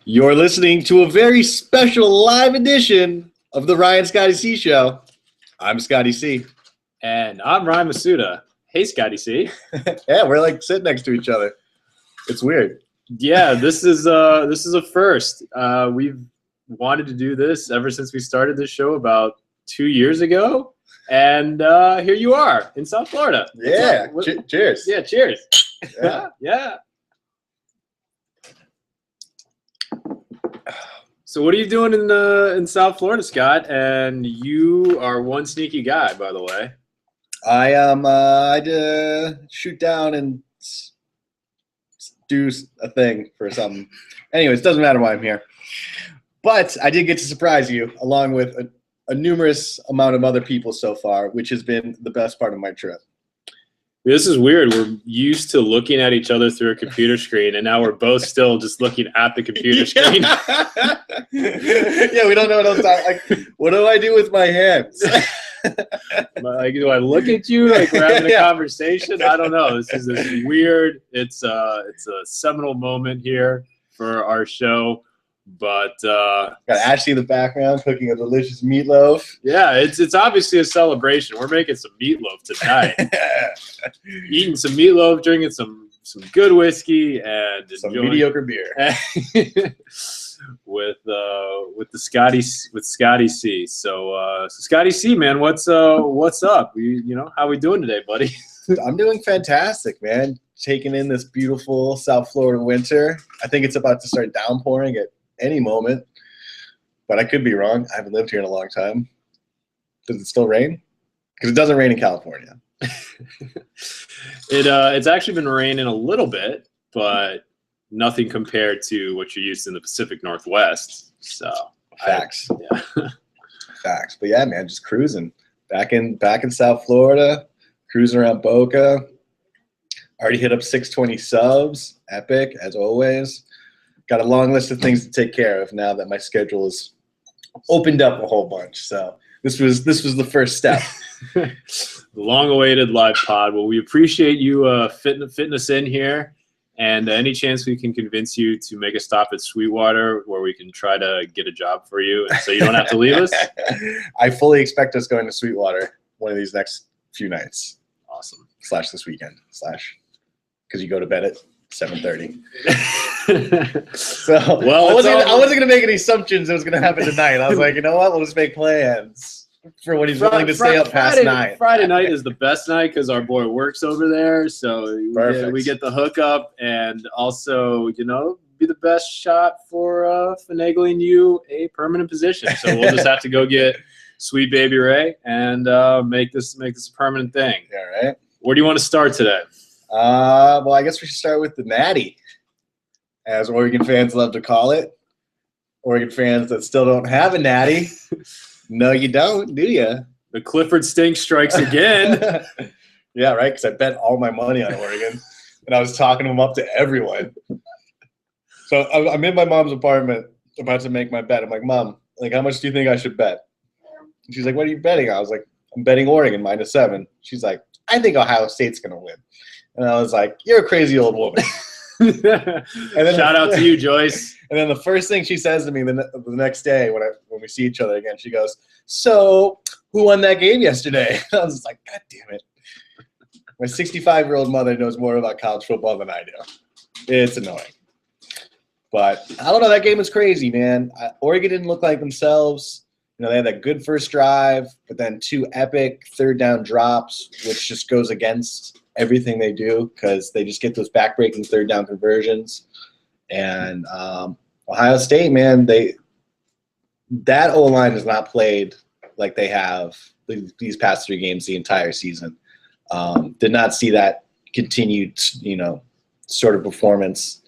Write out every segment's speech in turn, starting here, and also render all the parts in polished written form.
You're listening to a very special live edition of the Ryan Scotty C Show. I'm Scotty C. And I'm Ryan Masuda. Hey, Scotty C. Yeah, we're like sitting next to each other. It's weird. Yeah, this is a first. We've wanted to do this ever since we started this show about 2 years ago, and here you are in South Florida. Yeah. Cheers. Yeah, cheers. Yeah. Yeah. So what are you doing in South Florida, Scott? And you are one sneaky guy, by the way. I I shoot down and do a thing for something. Anyways, doesn't matter why I'm here. But I did get to surprise you, along with a numerous amount of other people so far, which has been the best part of my trip. This is weird. We're used to looking at each other through a computer screen, and now we're both still just looking at the computer screen. Yeah, we don't know what else. Like, what do I do with my hands? Like, do I look at you like we're having a conversation? I don't know. This is weird. It's a seminal moment here for our show. But got Ashley in the background cooking a delicious meatloaf. Yeah, it's obviously a celebration. We're making some meatloaf tonight. Eating some meatloaf, drinking some good whiskey, and some mediocre beer with Scotty C. So Scotty C, man, what's up? How we doing today, buddy? I'm doing fantastic, man. Taking in this beautiful South Florida winter. I think it's about to start downpouring at any moment, but I could be wrong. I haven't lived here in a long time. Does it still rain? Because it doesn't rain in California. It's actually been raining a little bit, but nothing compared to what you're used to in the Pacific Northwest. So facts. Yeah. Facts. But yeah, man, just cruising. Back in South Florida, cruising around Boca. Already hit up 620 subs. Epic, as always. Got a long list of things to take care of now that my schedule is opened up a whole bunch. So this was the first step. The long-awaited live pod. Well, we appreciate you fitting us in here, and any chance we can convince you to make a stop at Sweetwater where we can try to get a job for you, and so you don't have to leave us. I fully expect us going to Sweetwater one of these next few nights. Awesome. / this weekend / because you go to bed at 7:30. So I wasn't gonna make any assumptions it was gonna happen tonight. I was like, you know what? We'll just make plans for when he's willing to stay up past 9. Friday night is the best night because our boy works over there, so we get the hookup, and also be the best shot for finagling you a permanent position. So we'll just have to go get sweet baby Ray and make this a permanent thing. Yeah, right. Where do you want to start today? Well, I guess we should start with the Natty, as Oregon fans love to call it. Oregon fans that still don't have a Natty. No, you don't, do you? The Clifford stink strikes again. Yeah, right, because I bet all my money on Oregon, and I was talking them up to everyone. So I'm in my mom's apartment about to make my bet. I'm like, Mom, how much do you think I should bet? And she's like, what are you betting? I was like, I'm betting Oregon -7. She's like, I think Ohio State's going to win. And I was like, you're a crazy old woman. And then shout out to you, Joyce. And then the first thing she says to me the next day when we see each other again, she goes, so who won that game yesterday? And I was just like, God damn it. My 65-year-old mother knows more about college football than I do. It's annoying. But I don't know. That game was crazy, man. Oregon didn't look like themselves. They had that good first drive, but then 2 epic third down drops, which just goes against everything they do because they just get those back-breaking third down conversions. And Ohio State, man, that O-line has not played like they have these past 3 games the entire season. Did not see that continued, sort of performance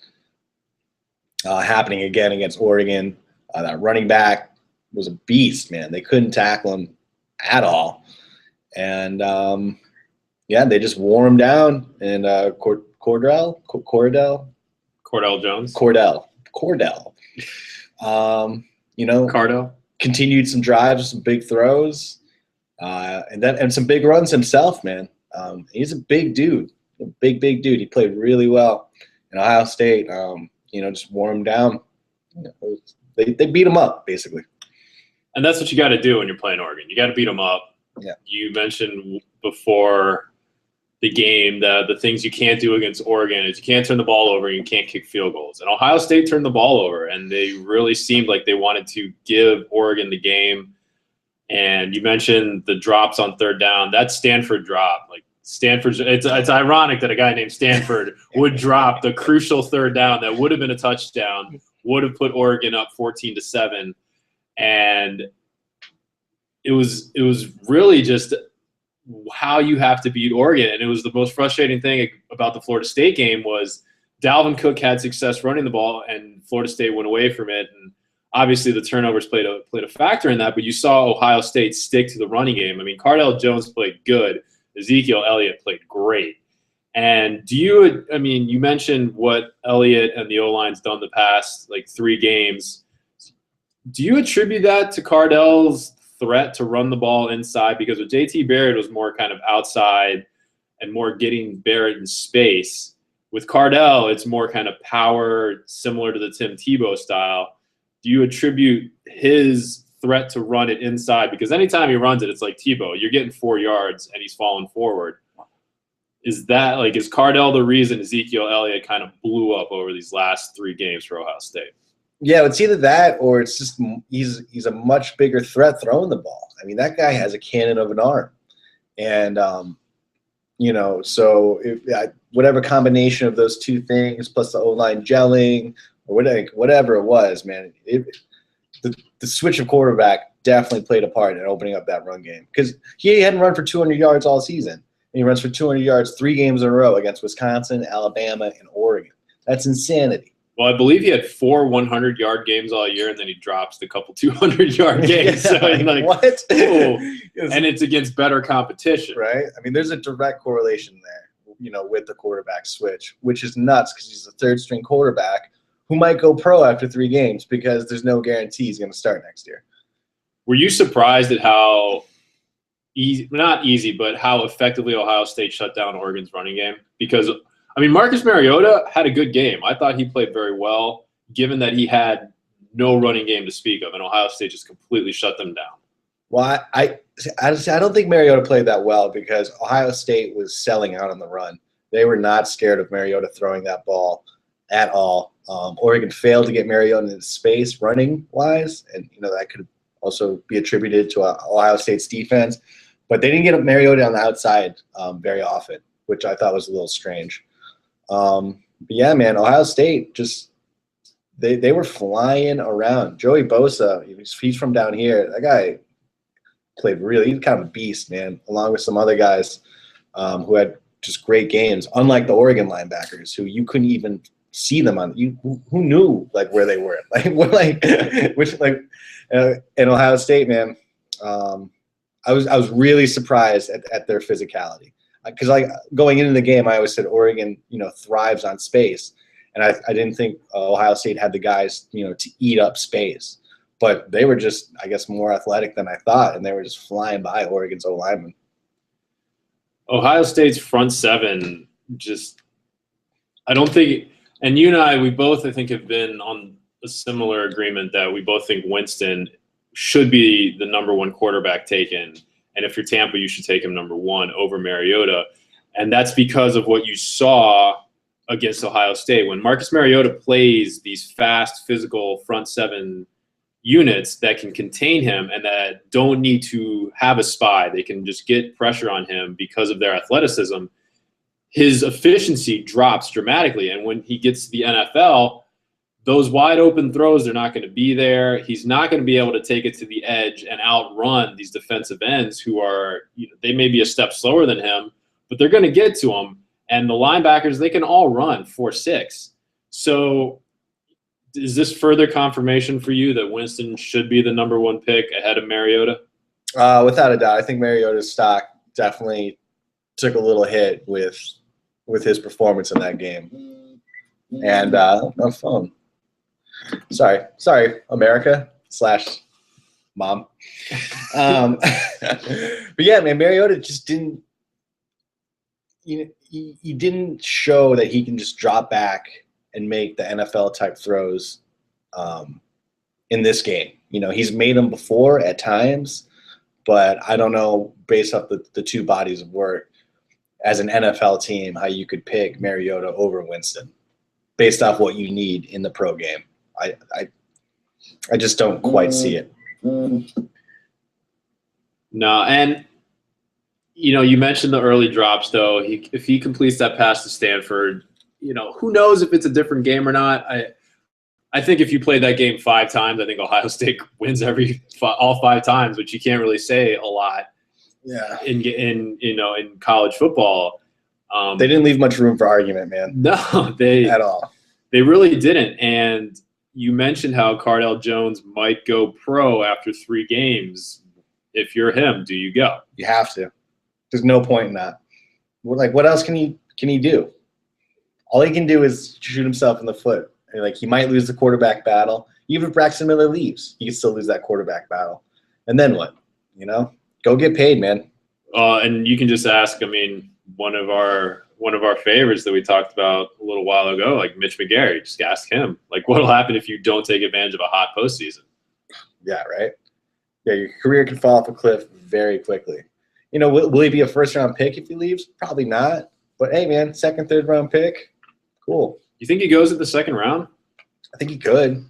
happening again against Oregon. That running back was a beast, man. They couldn't tackle him at all. And, they just wore him down. And Cordell Jones. Cordell. Cardo. Continued some drives, some big throws, and some big runs himself, man. He's a big dude. Big dude. He played really well. And Ohio State, just wore him down. they beat them up basically. And that's what you got to do when you're playing Oregon. You got to beat them up. Yeah. You mentioned before the game that the things you can't do against Oregon is you can't turn the ball over and you can't kick field goals. And Ohio State turned the ball over, and they really seemed like they wanted to give Oregon the game. And you mentioned the drops on third down. That Stanford drop, like Stanford's, it's ironic that a guy named Stanford would drop the crucial third down that would have been a touchdown, would have put Oregon up 14-7, and it was really just how you have to beat Oregon. And it was the most frustrating thing about the Florida State game was Dalvin Cook had success running the ball, and Florida State went away from it. And obviously the turnovers played a factor in that, but you saw Ohio State stick to the running game. I mean, Cardell Jones played good. Ezekiel Elliott played great. And you mentioned what Elliott and the O-line's done the past, 3 games. Do you attribute that to Cardell's threat to run the ball inside? Because with JT Barrett was more kind of outside and more getting Barrett in space. With Cardell, it's more kind of power, similar to the Tim Tebow style. Do you attribute his threat to run it inside? Because anytime he runs it, it's like Tebow. You're getting 4 yards and he's falling forward. Is Cardell the reason Ezekiel Elliott kind of blew up over these last 3 games for Ohio State? Yeah, it's either that or it's just he's a much bigger threat throwing the ball. I mean, that guy has a cannon of an arm. And, so whatever combination of those 2 things plus the O-line gelling or whatever it was, man, the switch of quarterback definitely played a part in opening up that run game. Because he hadn't run for 200 yards all season. And he runs for 200 yards 3 games in a row against Wisconsin, Alabama, and Oregon. That's insanity. Well, I believe he had 4 100-yard games all year, and then he drops the couple 200-yard games. Yeah, so what? Oh. And it's against better competition. Right? I mean, there's a direct correlation there, with the quarterback switch, which is nuts because he's a third-string quarterback who might go pro after 3 games because there's no guarantee he's going to start next year. Were you surprised at how not easy, but how effectively Ohio State shut down Oregon's running game? Because Marcus Mariota had a good game. I thought he played very well, given that he had no running game to speak of, and Ohio State just completely shut them down. Well, I don't think Mariota played that well because Ohio State was selling out on the run. They were not scared of Mariota throwing that ball at all. Oregon failed to get Mariota into space running-wise, and that could also be attributed to Ohio State's defense. But they didn't get Mariota on the outside very often, which I thought was a little strange. But yeah, man, Ohio State just they were flying around. Joey Bosa, he's from down here. That guy played he's kind of a beast, man, along with some other guys who had just great games, unlike the Oregon linebackers who you couldn't even see them on. Who knew where they were? In Ohio State, man, I was really surprised at their physicality. Because going into the game, I always said Oregon, thrives on space, and I didn't think Ohio State had the guys, to eat up space. But they were just, I guess, more athletic than I thought, and they were just flying by Oregon's O-linemen. Ohio State's front 7 I don't think, and you and I, we both, I think, have been on a similar agreement that we both think Winston should be the number 1 quarterback taken. And if you're Tampa, you should take him number 1 over Mariota. And that's because of what you saw against Ohio State. When Marcus Mariota plays these fast, physical front 7 units that can contain him and that don't need to have a spy, they can just get pressure on him because of their athleticism, his efficiency drops dramatically. And when he gets to the NFL, those wide open throws are not going to be there. He's not going to be able to take it to the edge and outrun these defensive ends who are, they may be a step slower than him, but they're going to get to him. And the linebackers, they can all run 4.6. So is this further confirmation for you that Winston should be the number 1 pick ahead of Mariota? Without a doubt. I think Mariota's stock definitely took a little hit with his performance in that game. And no phone. Sorry, America / mom. But yeah, man, Mariota just didn't. He didn't show that he can just drop back and make the NFL type throws in this game. He's made them before at times, but I don't know, based off the two bodies of work as an NFL team, how you could pick Mariota over Winston based off what you need in the pro game. I just don't quite see it. No, and you mentioned the early drops, though. If he completes that pass to Stanford, who knows if it's a different game or not. I think if you play that game 5 times, I think Ohio State wins all 5 times, which you can't really say a lot. Yeah. In college football, they didn't leave much room for argument, man. No, at all. They really didn't. And you mentioned how Cardale Jones might go pro after 3 games. If you're him, do you go? You have to. There's no point in that. What else can he do? All he can do is shoot himself in the foot. And he might lose the quarterback battle. Even if Braxton Miller leaves, he can still lose that quarterback battle. And then what? Go get paid, man. And you can just ask. I mean, one of our favorites that we talked about a little while ago, like Mitch McGarry. Just ask him. What'll happen if you don't take advantage of a hot postseason? Yeah, right. Yeah, your career can fall off a cliff very quickly. Will he be a first-round pick if he leaves? Probably not. But, hey, man, second, third-round pick, cool. You think he goes at the second round? I think he could. And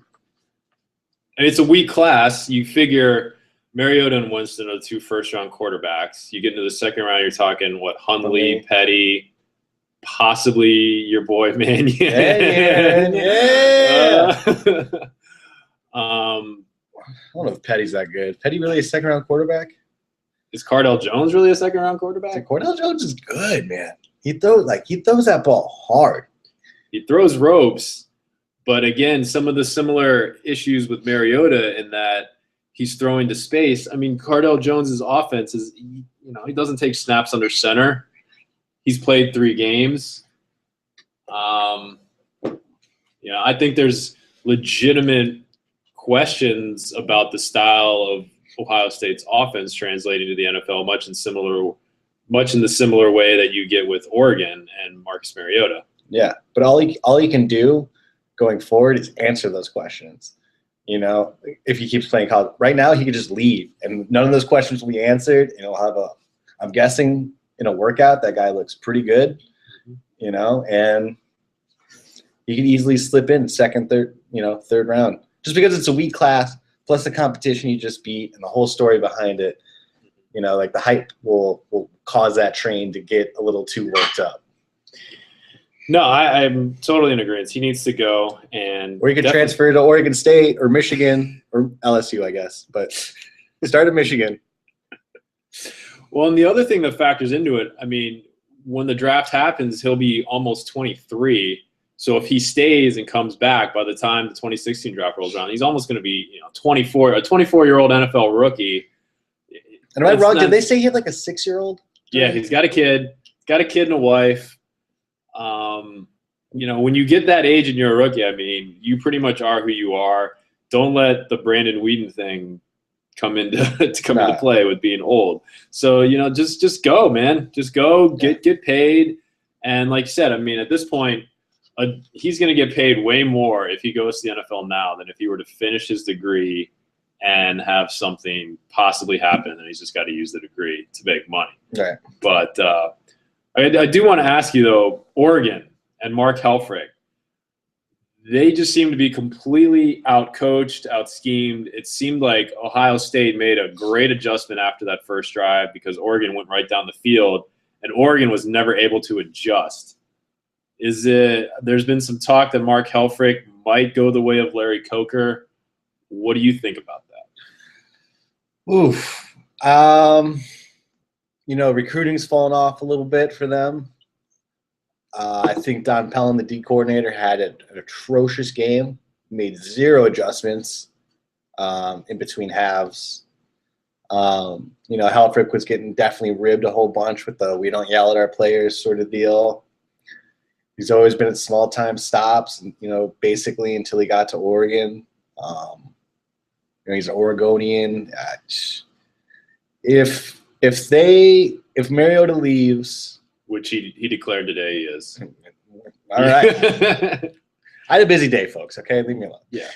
it's a weak class. You figure Mariota and Winston are the 2 first-round quarterbacks. You get into the second round, you're talking, Hundley, Petty, possibly your boy Mannion. Yeah. I don't know if Petty's that good. Petty really a second-round quarterback? Is Cardale Jones really a second-round quarterback? Cardale Jones is good, man. He throws that ball hard. He throws ropes, but again, some of the similar issues with Mariota in that he's throwing to space. I mean, Cardale Jones's offense is, he doesn't take snaps under center. He's played 3 games. I think there's legitimate questions about the style of Ohio State's offense translating to the NFL, much in the similar way that you get with Oregon and Marcus Mariota. Yeah, but all he can do going forward is answer those questions. If he keeps playing college, right now he could just leave, and none of those questions will be answered. And he'll have I'm guessing in a workout that guy looks pretty good, and he could easily slip in second, third round. Just because it's a weak class, plus the competition you just beat and the whole story behind it, the hype will cause that train to get a little too worked up. No, I'm totally in agreement. He needs to go. Or he could transfer to Oregon State or Michigan or LSU, I guess. But start at Michigan. Well, and the other thing that factors into it, I mean, when the draft happens, he'll be almost 23. So if he stays and comes back by the time the 2016 draft rolls around, he's almost going to be 24, a 24-year-old NFL rookie. And am I wrong? Did they say he had a 6-year-old? Yeah, he's got a kid. He's got a kid and a wife. When you get that age and you're a rookie, I mean, you pretty much are who you are. Don't let the Brandon Whedon thing come into play with being old. So, just go, man. Just go, get paid. And like you said, I mean, at this point, he's going to get paid way more if he goes to the NFL now than if he were to finish his degree and have something possibly happen, and he's just got to use the degree to make money. Right. But I do want to ask you, though, Oregon and Mark Helfrich, they just seem to be completely out-coached, out-schemed. It seemed like Ohio State made a great adjustment after that first drive because Oregon went right down the field, and Oregon was never able to adjust. There's been some talk that Mark Helfrich might go the way of Larry Coker. What do you think about that? Oof. Recruiting's fallen off a little bit for them. I think Don Pellin, the D coordinator, had an atrocious game, made 0 adjustments in between halves. Helfrich was getting definitely ribbed a whole bunch with the "we don't yell at our players" sort of deal. He's always been at small-time stops, basically until he got to Oregon. He's an Oregonian. If Mariota leaves, which he declared today he is. All right. I had a busy day, folks. Okay, leave me alone. Yeah.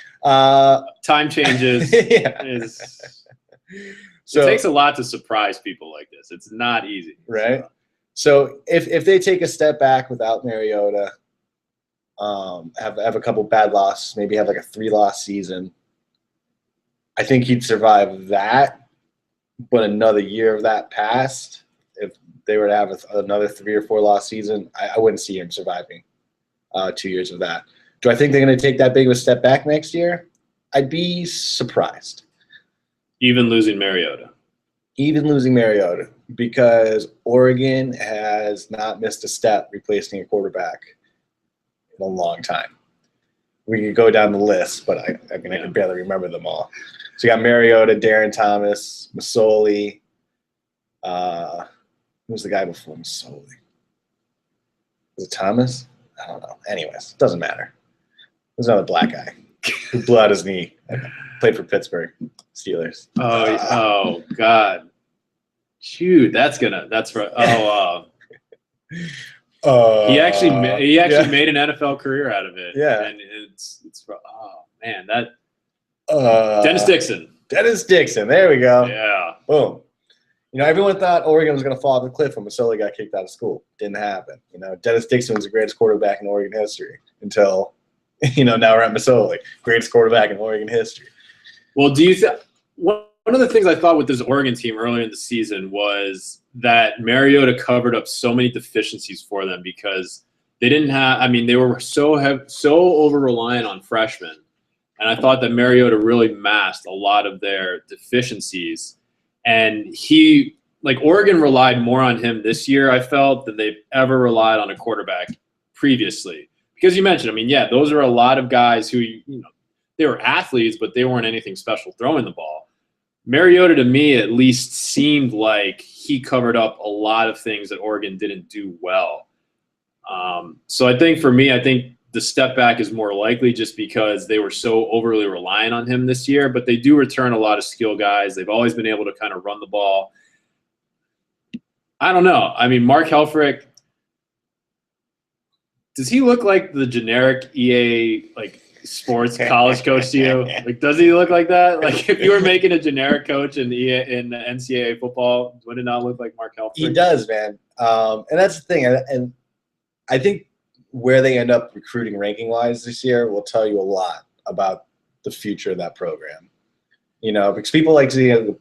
Time changes. Yeah. So it takes a lot to surprise people like this. It's not easy. Right. So if they take a step back without Mariota, have a couple bad losses, maybe have like a 3-loss season, I think he'd survive that. But another year of that passed, if they were to have another 3 or 4-loss season, I wouldn't see him surviving 2 years of that. Do I think they're going to take that big of a step back next year? I'd be surprised. Even losing Mariota. Because Oregon has not missed a step replacing a quarterback in a long time. We could go down the list, but I can barely remember them all. So you got Mariota, Darren Thomas, Masoli. Who was the guy before Masoli? Was it Thomas? I don't know. Anyways, doesn't matter. There's another black guy who blew out his knee. Played for Pittsburgh Steelers. Oh God. Shoot, that's right. He actually made an NFL career out of it. Yeah. And it's man, that Dennis Dixon. Dennis Dixon. There we go. Yeah. Boom. Everyone thought Oregon was going to fall off the cliff when Masoli got kicked out of school. Didn't happen. Dennis Dixon was the greatest quarterback in Oregon history until, now we're at Masoli, greatest quarterback in Oregon history. Well, do you think one of the things I thought with this Oregon team earlier in the season was that Mariota covered up so many deficiencies for them because they didn't have. I mean, they were so over reliant on freshmen, and I thought that Mariota really masked a lot of their deficiencies. And Oregon relied more on him this year, I felt, than they've ever relied on a quarterback previously. Because you mentioned, I mean, yeah, those are a lot of guys who, they were athletes, but they weren't anything special throwing the ball. Mariota, to me, at least seemed like he covered up a lot of things that Oregon didn't do well. So I think for me, the step back is more likely just because they were so overly reliant on him this year, but they do return a lot of skill guys. They've always been able to kind of run the ball. I don't know. I mean, Mark Helfrich, does he look like the generic EA sports college coach to you? Does he look like that? If you were making a generic coach in NCAA football, would it not look like Mark Helfrich? He does, man. And that's the thing. And I think where they end up recruiting ranking-wise this year will tell you a lot about the future of that program. Because people like to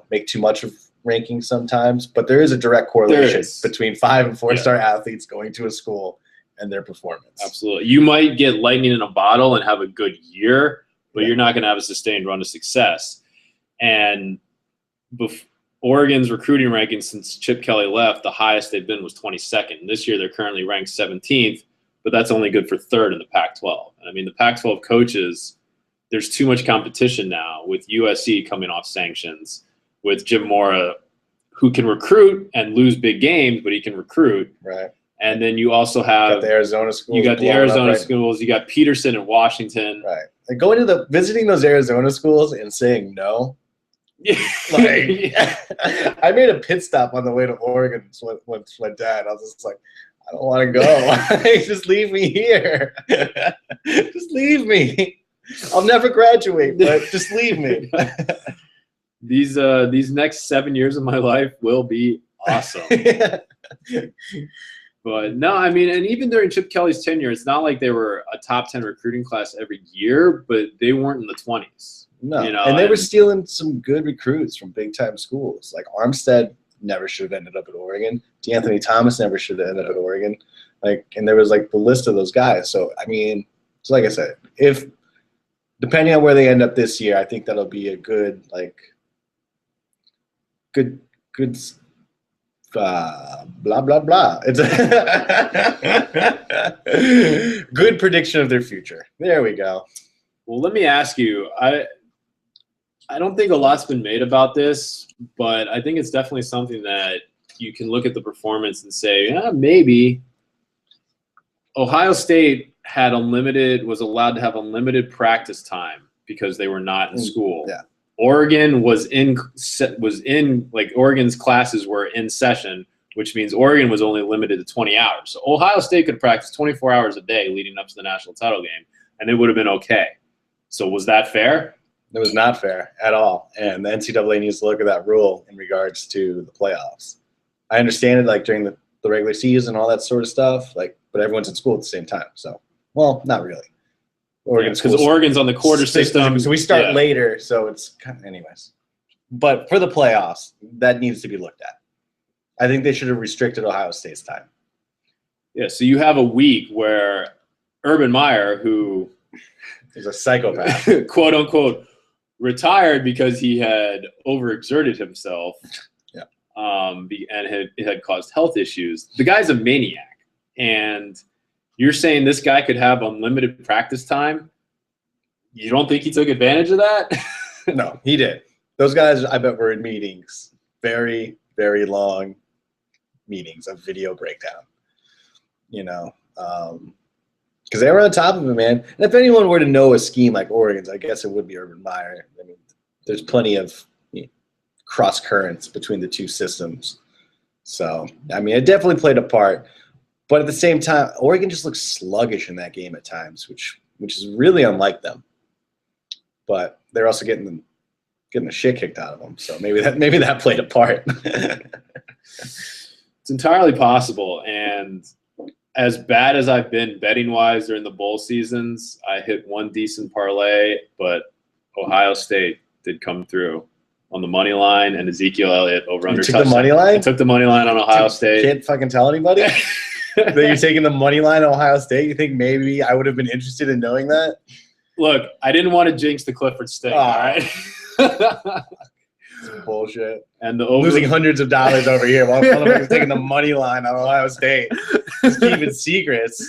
make too much of rankings sometimes, but there is a direct correlation between 5 and 4-star athletes going to a school and their performance. Absolutely. You might get lightning in a bottle and have a good year, but you're not going to have a sustained run of success. And Oregon's recruiting ranking since Chip Kelly left, the highest they've been was 22nd. This year they're currently ranked 17th, but that's only good for 3rd in the Pac-12. I mean, the Pac-12 coaches, there's too much competition now with USC coming off sanctions, with Jim Mora, who can recruit and lose big games, but he can recruit. Right. And then you also have the Arizona schools. You got the Arizona schools. You got Peterson and Washington. Right. And going to visiting those Arizona schools and saying no. I made a pit stop on the way to Oregon with my dad. I was just like, I don't want to go. Just leave me here. Just leave me. I'll never graduate, but just leave me. These next 7 years of my life will be awesome. But no, I mean, and even during Chip Kelly's tenure, it's not like they were a top 10 recruiting class every year, but they weren't in the 20s. No, and they were stealing some good recruits from big-time schools. Like Armstead never should have ended up at Oregon. D'Anthony Thomas never should have ended up at Oregon. And there was the list of those guys. So I mean, so like I said, if depending on where they end up this year, I think that'll be a good blah blah blah. It's a good prediction of their future. There we go. Well, let me ask you. I don't think a lot's been made about this, but I think it's definitely something that you can look at the performance and say, yeah, maybe. Ohio State was allowed to have unlimited practice time because they were not in school. Yeah. Oregon was in Oregon's classes were in session which means Oregon was only limited to 20 hours. So Ohio State could practice 24 hours a day leading up to the national title game, and it would have been okay. So was that fair? It was not fair at all. And the NCAA needs to look at that rule in regards to the playoffs. I understand it, like, during the regular season and all that sort of stuff, like, but everyone's in school at the same time. So, well, not really. Because Oregon's on the quarter system. So we start later, so it's kind of, anyways. But for the playoffs, that needs to be looked at. I think they should have restricted Ohio State's time. Yeah, so you have a week where Urban Meyer, who is a psychopath, quote unquote, retired because he had overexerted himself, and had caused health issues. The guy's a maniac, and you're saying this guy could have unlimited practice time? You don't think he took advantage of that? No, he did. Those guys, I bet, were in meetings, very, very long meetings of video breakdown. You know, because they were on top of it, man. And if anyone were to know a scheme like Oregon's, I guess it would be Urban Meyer. I mean, there's plenty of cross currents between the two systems. So, I mean, it definitely played a part. But at the same time, Oregon just looks sluggish in that game at times, which is really unlike them. But they're also getting the shit kicked out of them. So maybe that played a part. It's entirely possible. And as bad as I've been betting-wise during the bowl seasons, I hit one decent parlay, but Ohio State did come through on the money line, and Ezekiel Elliott over under touchdown. You took the money line? I took the money line on Ohio State. Can't fucking tell anybody that you're taking the money line on Ohio State. You think maybe I would have been interested in knowing that? Look, I didn't want to jinx the Clifford sting. All right. Bullshit. And losing hundreds of dollars over here while I'm taking the money line on Ohio State. Just keeping secrets.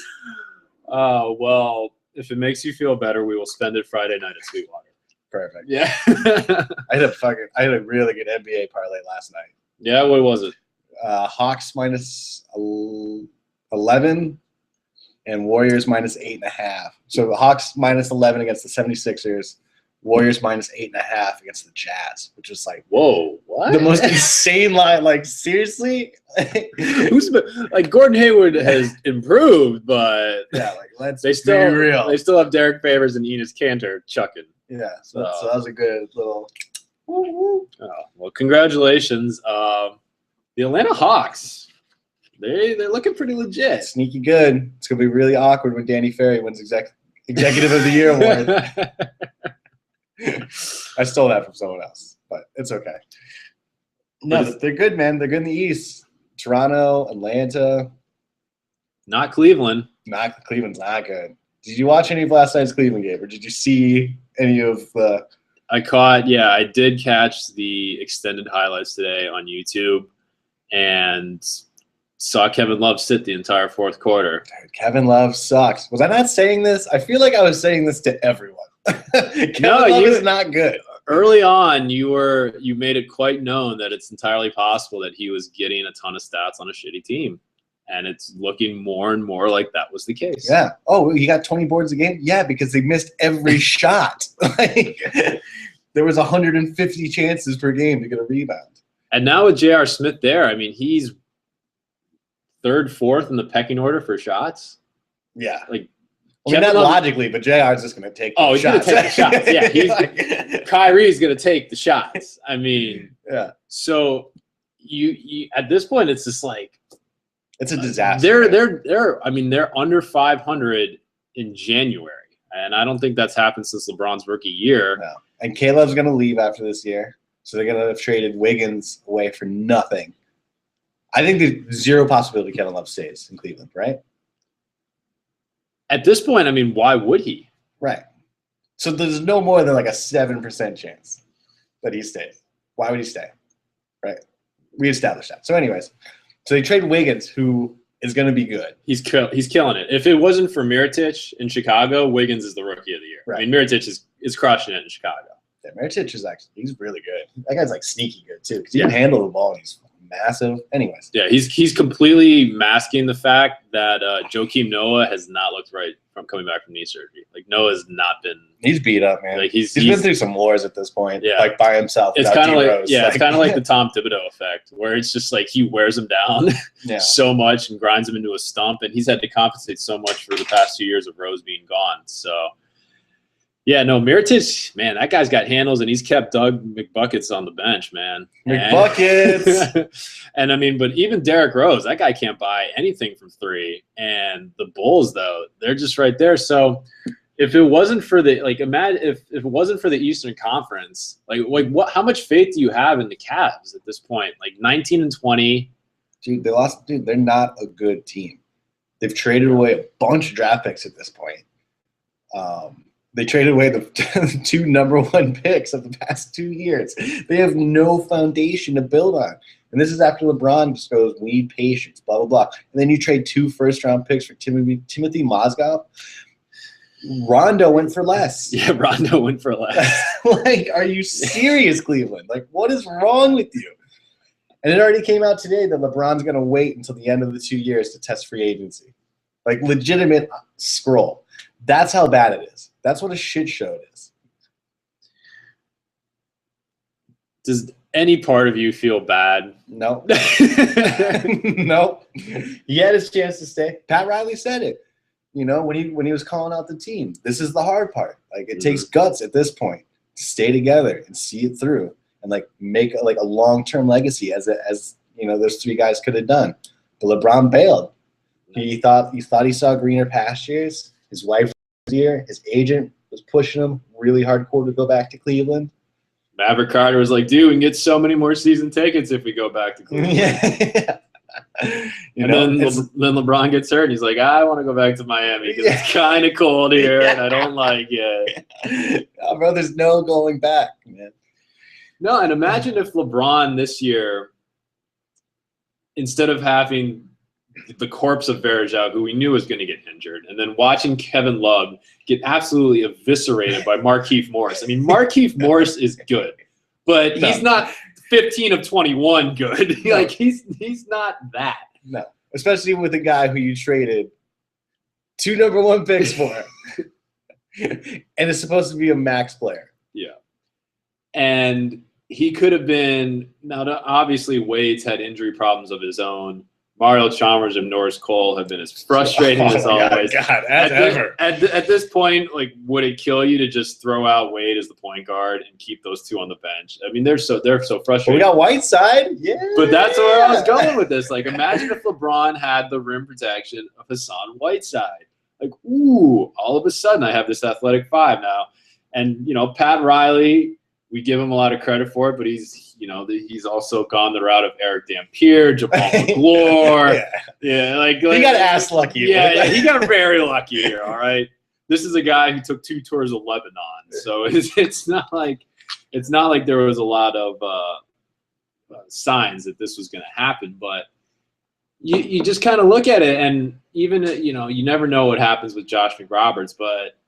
Well, if it makes you feel better, we will spend it Friday night at Sweetwater. Perfect. Yeah. I had a really good NBA parlay last night. Yeah, what was it? Hawks minus 11 and Warriors minus 8.5. So the Hawks minus 11 against the 76ers. Warriors minus 8.5 against the Jazz, which is like, whoa, what? The most insane line. Like, seriously? Like, Gordon Hayward has improved, but yeah, like, let's be real. They still have Derek Favors and Enes Kanter chucking. Yeah, so that was a good little. Oh, well, congratulations, the Atlanta Hawks. They're looking pretty legit. Sneaky good. It's gonna be really awkward when Danny Ferry wins Executive of the Year award. I stole that from someone else, but it's okay. No, they're good, man. They're good in the East. Toronto, Atlanta. Not Cleveland. Cleveland's not good. Did you watch any of last night's Cleveland game, or did you see any of the? I did catch the extended highlights today on YouTube, and saw Kevin Love sit the entire fourth quarter. Dude, Kevin Love sucks. Was I not saying this? I feel like I was saying this to everyone. Kevin Love is not good. Early on, you made it quite known that it's entirely possible that he was getting a ton of stats on a shitty team. And it's looking more and more like that was the case. Yeah. Oh, he got 20 boards a game? Yeah, because they missed every shot. Like, there was 150 chances per game to get a rebound. And now with J.R. Smith there, I mean, he's third, fourth in the pecking order for shots. Yeah. Like, not logically, but JR is just going to take the shots. He's going to take the shots. Yeah, Kyrie's going to take the shots. I mean, yeah. So you at this point, it's just like it's a disaster. They're under 500 in January, and I don't think that's happened since LeBron's rookie year. No. And Caleb's going to leave after this year, so they're going to have traded Wiggins away for nothing. I think there's zero possibility Kevin Love stays in Cleveland, right? At this point, I mean, why would he? Right. So there's no more than like a 7% chance that he stays. Why would he stay? Right. We established that. So anyways, so they trade Wiggins, who is going to be good. He's killing it. If it wasn't for Mirotic in Chicago, Wiggins is the rookie of the year. Right. I mean, Mirotic is crushing it in Chicago. Yeah, Mirotic is he's really good. That guy's like sneaky good too because he can handle the ball and he's massive. Anyways. Yeah, he's completely masking the fact that Joakim Noah has not looked right from coming back from knee surgery. Like, Noah's not been. He's beat up, man. Like he's been through some wars at this point. Yeah. Like by himself. It's kind of like it's kind of like the Tom Thibodeau effect, where it's just like he wears him down so much and grinds him into a stump, and he's had to compensate so much for the past 2 years of Rose being gone. So. Yeah, no, Mirotic, man, that guy's got handles, and he's kept Doug McBuckets on the bench, man. McBuckets! And I mean, but even Derrick Rose, that guy can't buy anything from three. And the Bulls, though, they're just right there. So if it wasn't for the imagine if it wasn't for the Eastern Conference, what? How much faith do you have in the Cavs at this point? 19-20. Dude, they lost. Dude, they're not a good team. They've traded away a bunch of draft picks at this point. They traded away the 2 number 1 picks of the past 2 years. They have no foundation to build on. And this is after LeBron just goes, we need patience, blah, blah, blah. And then you trade 2 first-round picks for Timothy Mozgov. Rondo went for less. Yeah, Rondo went for less. Are you serious, Cleveland? What is wrong with you? And it already came out today that LeBron's going to wait until the end of the 2 years to test free agency. Legitimate scroll. That's how bad it is. That's what a shit show it is. Does any part of you feel bad? No. No. He had his chance to stay. Pat Riley said it. When he was calling out the team. This is the hard part. It takes guts at this point to stay together and see it through and make a long-term legacy as those 3 guys could have done. But LeBron bailed. He thought he saw greener pastures. His wife was here. His agent was pushing him really hardcore to go back to Cleveland. Maverick Carter was like, dude, we can get so many more season tickets if we go back to Cleveland. Yeah. Then LeBron gets hurt, and he's like, I want to go back to Miami because it's kind of cold here, and I don't like it. Oh, bro, there's no going back, man. No, and imagine if LeBron this year, instead of having the corpse of Verjao, who we knew was going to get injured, and then watching Kevin Love get absolutely eviscerated by Markieff Morris. I mean, Markieff Morris is good, but he's not 15 of 21 good. No. He's not that. No, especially with a guy who you traded 2 number 1 picks for, and is supposed to be a max player. Yeah, and he could have been. Now, obviously, Wade's had injury problems of his own. Mario Chalmers and Norris Cole have been as frustrating as always. God, as ever. At this point, would it kill you to just throw out Wade as the point guard and keep those 2 on the bench? I mean, they're so frustrating. But we got Whiteside, yeah. But that's where I was going with this. Imagine if LeBron had the rim protection of Hassan Whiteside. Ooh, all of a sudden I have this athletic 5 now. And Pat Riley, we give him a lot of credit for it, but he's also gone the route of Eric Dampier, Jamal McGlure. He got ass lucky. Yeah, he got very lucky here. All right, this is a guy who took 2 tours of Lebanon, so it's not like there was a lot of signs that this was going to happen. But you just kind of look at it, and even you never know what happens with Josh McRoberts, but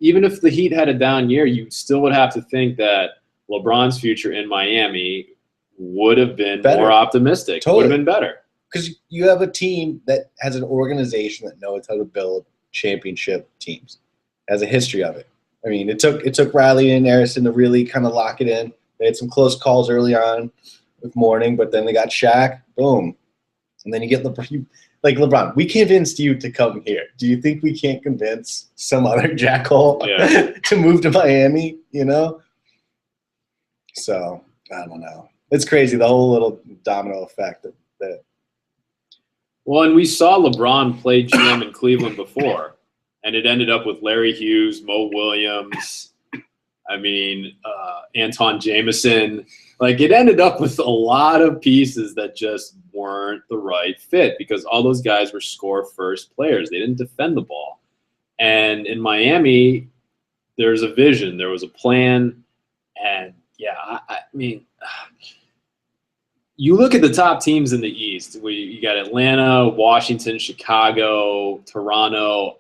even if the Heat had a down year, you still would have to think that LeBron's future in Miami would have been more optimistic. Totally. Would have been better. Because you have a team that has an organization that knows how to build championship teams. Has a history of it. I mean, it took Riley and Harrison to really kind of lock it in. They had some close calls early on with Mourning, but then they got Shaq. Boom. And then you get LeBron, we convinced you to come here. Do you think we can't convince some other jackhole to move to Miami, So, I don't know. It's crazy, the whole little domino effect. Well, and we saw LeBron play GM in Cleveland before, and it ended up with Larry Hughes, Mo Williams, Anton Jameson. It ended up with a lot of pieces that just weren't the right fit because all those guys were score-first players. They didn't defend the ball. And in Miami, there's a vision. There was a plan. And, you look at the top teams in the East. You got Atlanta, Washington, Chicago, Toronto.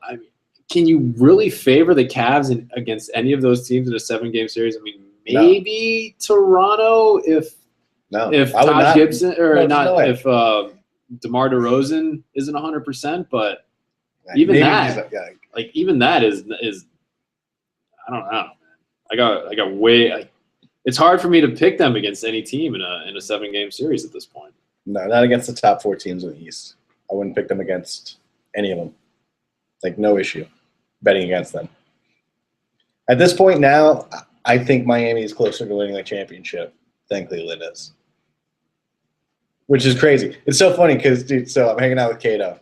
Can you really favor the Cavs against any of those teams in a 7-game series? Maybe Toronto if No, if I would Todd not. Gibson or No, not no way. if DeMar DeRozan isn't 100%, but even Maybe that, even that is I don't know. I got way. It's hard for me to pick them against any team in a 7-game series at this point. No, not against the top 4 teams in the East. I wouldn't pick them against any of them. Like, no issue betting against them. At this point now, I think Miami is closer to winning the championship than Cleveland is. Which is crazy. It's so funny because, dude, so I'm hanging out with Kato.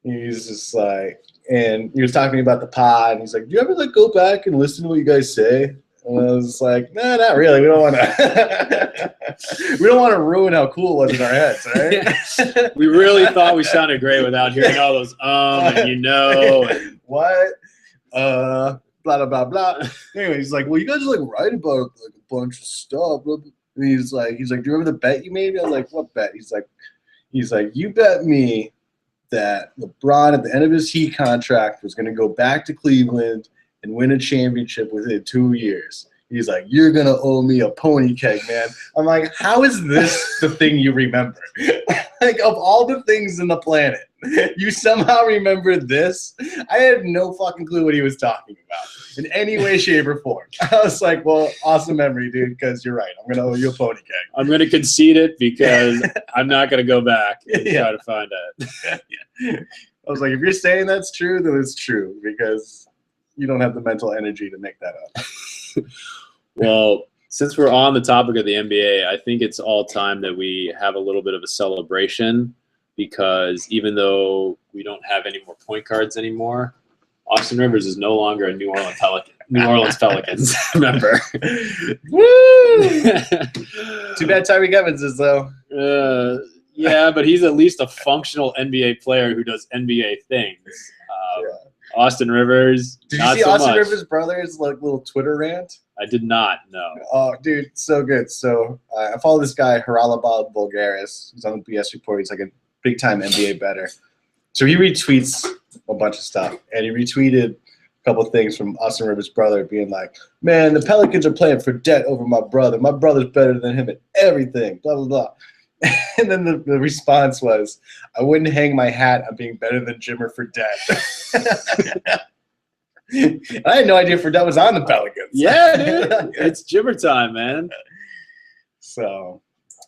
He's just like, and he was talking to me about the pod, and he's like, do you ever, like, go back and listen to what you guys say? And I was like, nah, not really. We don't want to. We don't want to ruin how cool it was in our heads, right? We really thought we sounded great without hearing all those and you know. And what? Blah blah blah blah. Anyway, he's like, well, you guys are like right about like a bunch of stuff. And he's like, do you remember the bet you made? I was like, what bet? He's like, you bet me that LeBron at the end of his Heat contract was going to go back to Cleveland and win a championship within 2 years. He's like, you're going to owe me a pony keg, man. I'm like, how is this the thing you remember? Like, of all the things in the planet, you somehow remember this? I had no fucking clue what he was talking about in any way, shape, or form. I was like, well, awesome memory, dude, because you're right. I'm going to owe you a pony keg. I'm going to concede it because I'm not going to go back and try to find it. I was like, if you're saying that's true, then it's true because you don't have the mental energy to make that up. Well, since we're on the topic of the NBA, I think it's all time that we have a little bit of a celebration because even though we don't have any more point guards anymore, Austin Rivers is no longer a New Orleans Pelicans member. Woo! Too bad Tyreke Evans is, though. Yeah, but he's at least a functional NBA player who does NBA things. Austin Rivers. Did you see Austin Rivers' brother's like little Twitter rant? I did not. No. Oh, dude, so good. So I follow this guy Haralabal Bulgaris. He's on the BS Report. He's like a big time NBA bettor. So he retweets a bunch of stuff, and he retweeted a couple of things from Austin Rivers' brother, being like, "Man, the Pelicans are playing for debt over my brother. My brother's better than him at everything." Blah blah blah. And then the response was, I wouldn't hang my hat on being better than Jimmer for debt. I had no idea Fredette was on the Pelicans. Yeah, dude. It's Jimmer time, man. So,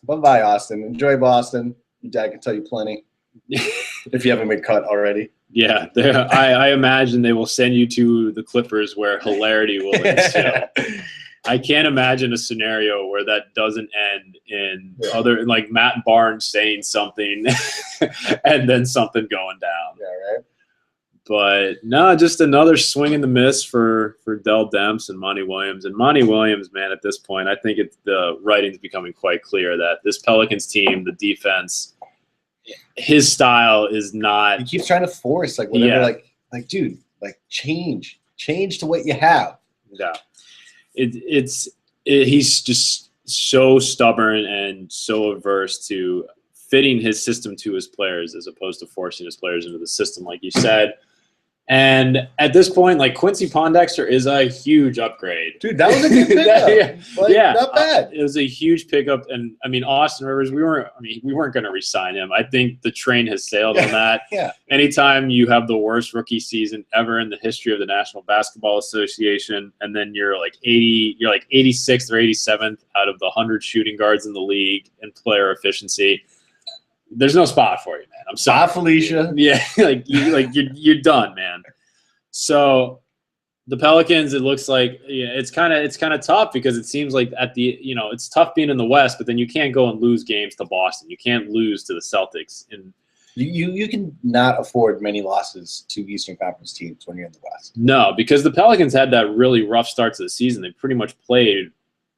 bye-bye, Austin. Enjoy Boston. Your dad can tell you plenty. If you haven't been cut already. Yeah, I imagine they will send you to the Clippers where hilarity will ensue. I can't imagine a scenario where that doesn't end in like Matt Barnes saying something and then something going down. Yeah, right. But no, just another swing and the miss for Dell Demps and Monty Williams. And Monty Williams, man, at this point, I think the writing's becoming quite clear that this Pelicans team, the defense, his style is not. He keeps trying to force like whatever, like dude, like change to what you have. Yeah. He's just so stubborn and so averse to fitting his system to his players as opposed to forcing his players into the system, like you said. And at this point, like Quincy Pondexter is a huge upgrade. Dude, that was a good pickup. Not bad. It was a huge pickup. And I mean, Austin Rivers, we weren't going to re-sign him. I think the train has sailed on that. Yeah. Anytime you have the worst rookie season ever in the history of the National Basketball Association, and then you're like 86th or 87th out of the 100 shooting guards in the league in player efficiency. There's no spot for you, man. I'm sorry. Bye, Felicia. Yeah, you're done, man. So the Pelicans, it looks like it's kind of tough because it seems like it's tough being in the West, but then you can't go and lose games to Boston. You can't lose to the Celtics. And you can not afford many losses to Eastern Conference teams when you're in the West. No, because the Pelicans had that really rough start to the season. They pretty much played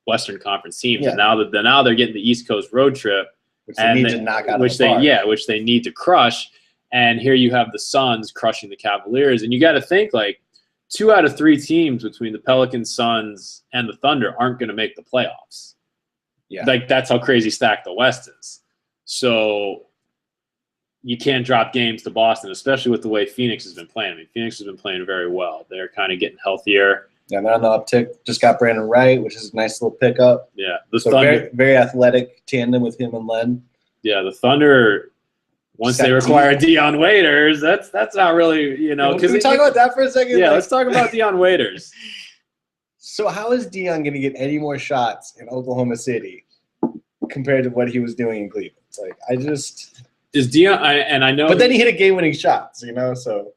Western Conference teams, and now they're getting the East Coast road trip. Which they need to knock out which they need to crush. And here you have the Suns crushing the Cavaliers. And you got to think, like, 2 out of 3 teams between the Pelicans, Suns, and the Thunder aren't going to make the playoffs. Yeah. Like, that's how crazy stacked the West is. So you can't drop games to Boston, especially with the way Phoenix has been playing. I mean, Phoenix has been playing very well. They're kind of getting healthier. Yeah, they're on the uptick. Just got Brandon Wright, which is a nice little pickup. Yeah, Very, very athletic tandem with him and Len. Yeah, the Thunder. Once they require Dion Waiters, that's not really, Can we talk about that for a second? Yeah, let's talk about Dion Waiters. So how is Dion going to get any more shots in Oklahoma City compared to what he was doing in Cleveland? It's like is Dion, I know, but then he hit a game-winning shot, so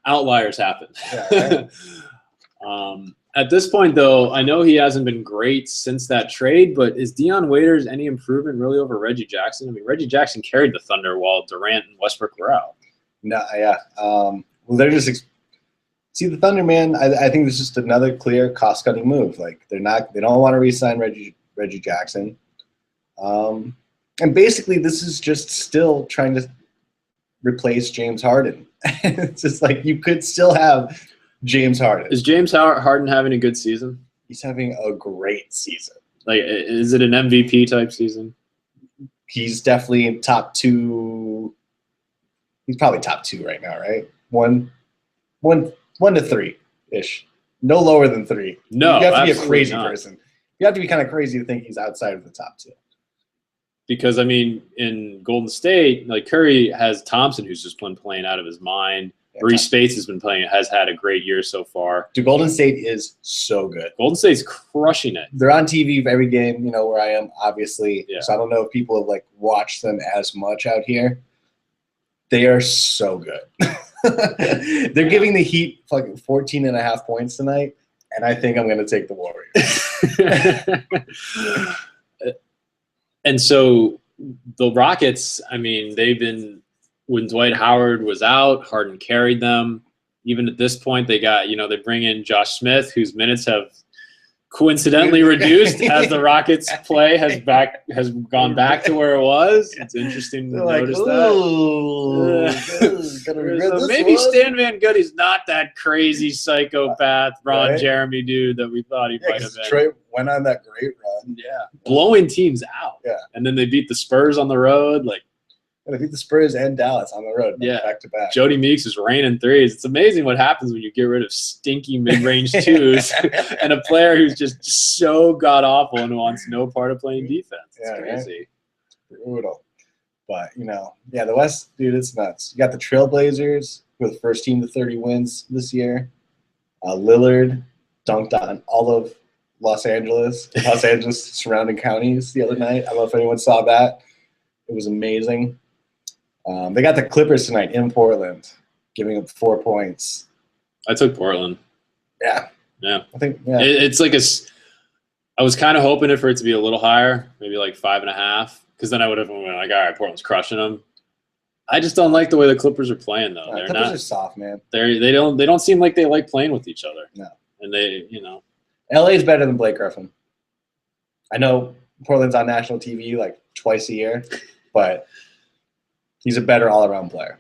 outliers happen. Yeah, right? At this point, though, I know he hasn't been great since that trade, but is Dion Waiters any improvement really over Reggie Jackson? I mean, Reggie Jackson carried the Thunder while Durant and Westbrook were out. No, yeah. Well, they're just see the Thunder, man. I think this is just another clear cost-cutting move. Like they don't want to re-sign Reggie Jackson, and basically this is just still trying to replace James Harden. It's just like you could still have James Harden. Is James Harden having a good season? He's having a great season. Like, is it an MVP type season? He's definitely in top 2. He's probably top 2 right now, right? 1 to 3 ish. No lower than 3. No, you have to be a crazy not. person. You have to be kind of crazy to think he's outside of the top 2. Because I mean, in Golden State, like Curry has Thompson, who's just been playing out of his mind. Reese Spates has had a great year so far. Dude, Golden State is so good. Golden State's crushing it. They're on TV every game, where I am, obviously. Yeah. So I don't know if people have watched them as much out here. They are so good. They're giving the Heat fucking 14.5 points tonight, and I think I'm going to take the Warriors. And so the Rockets, I mean, they've been – when Dwight Howard was out, Harden carried them. Even at this point, they got, they bring in Josh Smith, whose minutes have coincidentally reduced as the Rockets play has gone back to where it was. It's interesting to notice that. Maybe Stan Van Gundy's not that crazy psychopath Ron Jeremy dude that we thought he might have been. Detroit went on that great run. Yeah. Blowing teams out. Yeah. And then they beat the Spurs on the road. And I think the Spurs and Dallas on the road, back to back. Jody Meeks is raining threes. It's amazing what happens when you get rid of stinky mid-range twos and a player who's just so god-awful and wants no part of playing defense. It's crazy. Right? Brutal. But, the West, dude, it's nuts. You got the Trailblazers with the first team to 30 wins this year. Lillard dunked on all of Los Angeles surrounding counties the other night. I don't know if anyone saw that. It was amazing. They got the Clippers tonight in Portland, giving up 4 points. I took Portland. Yeah. I think it's like I was kind of hoping for it to be a little higher, maybe 5.5, because then I would have been like, all right, Portland's crushing them. I just don't like the way the Clippers are playing, though. They're Clippers are soft, man. They don't seem like they like playing with each other. No. And they, LA is better than Blake Griffin. I know Portland's on national TV twice a year, but he's a better all-around player.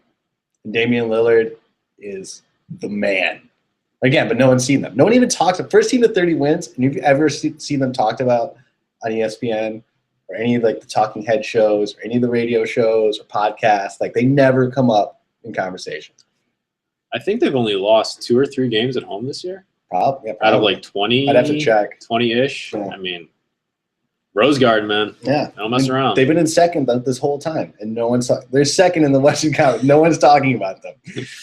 And Damian Lillard is the man. Again, but no one's seen them. No one even talks – first team to 30 wins, and you've ever seen them talked about on ESPN or any of the talking head shows or any of the radio shows or podcasts. They never come up in conversation. I think they've only lost 2 or 3 games at home this year. Probably. Out of 20? I'd have to check. 20-ish? Yeah. I mean – Rose Garden, man. Yeah. Don't mess around. They've been in second this whole time, and they're second in the Western Conference. No one's talking about them.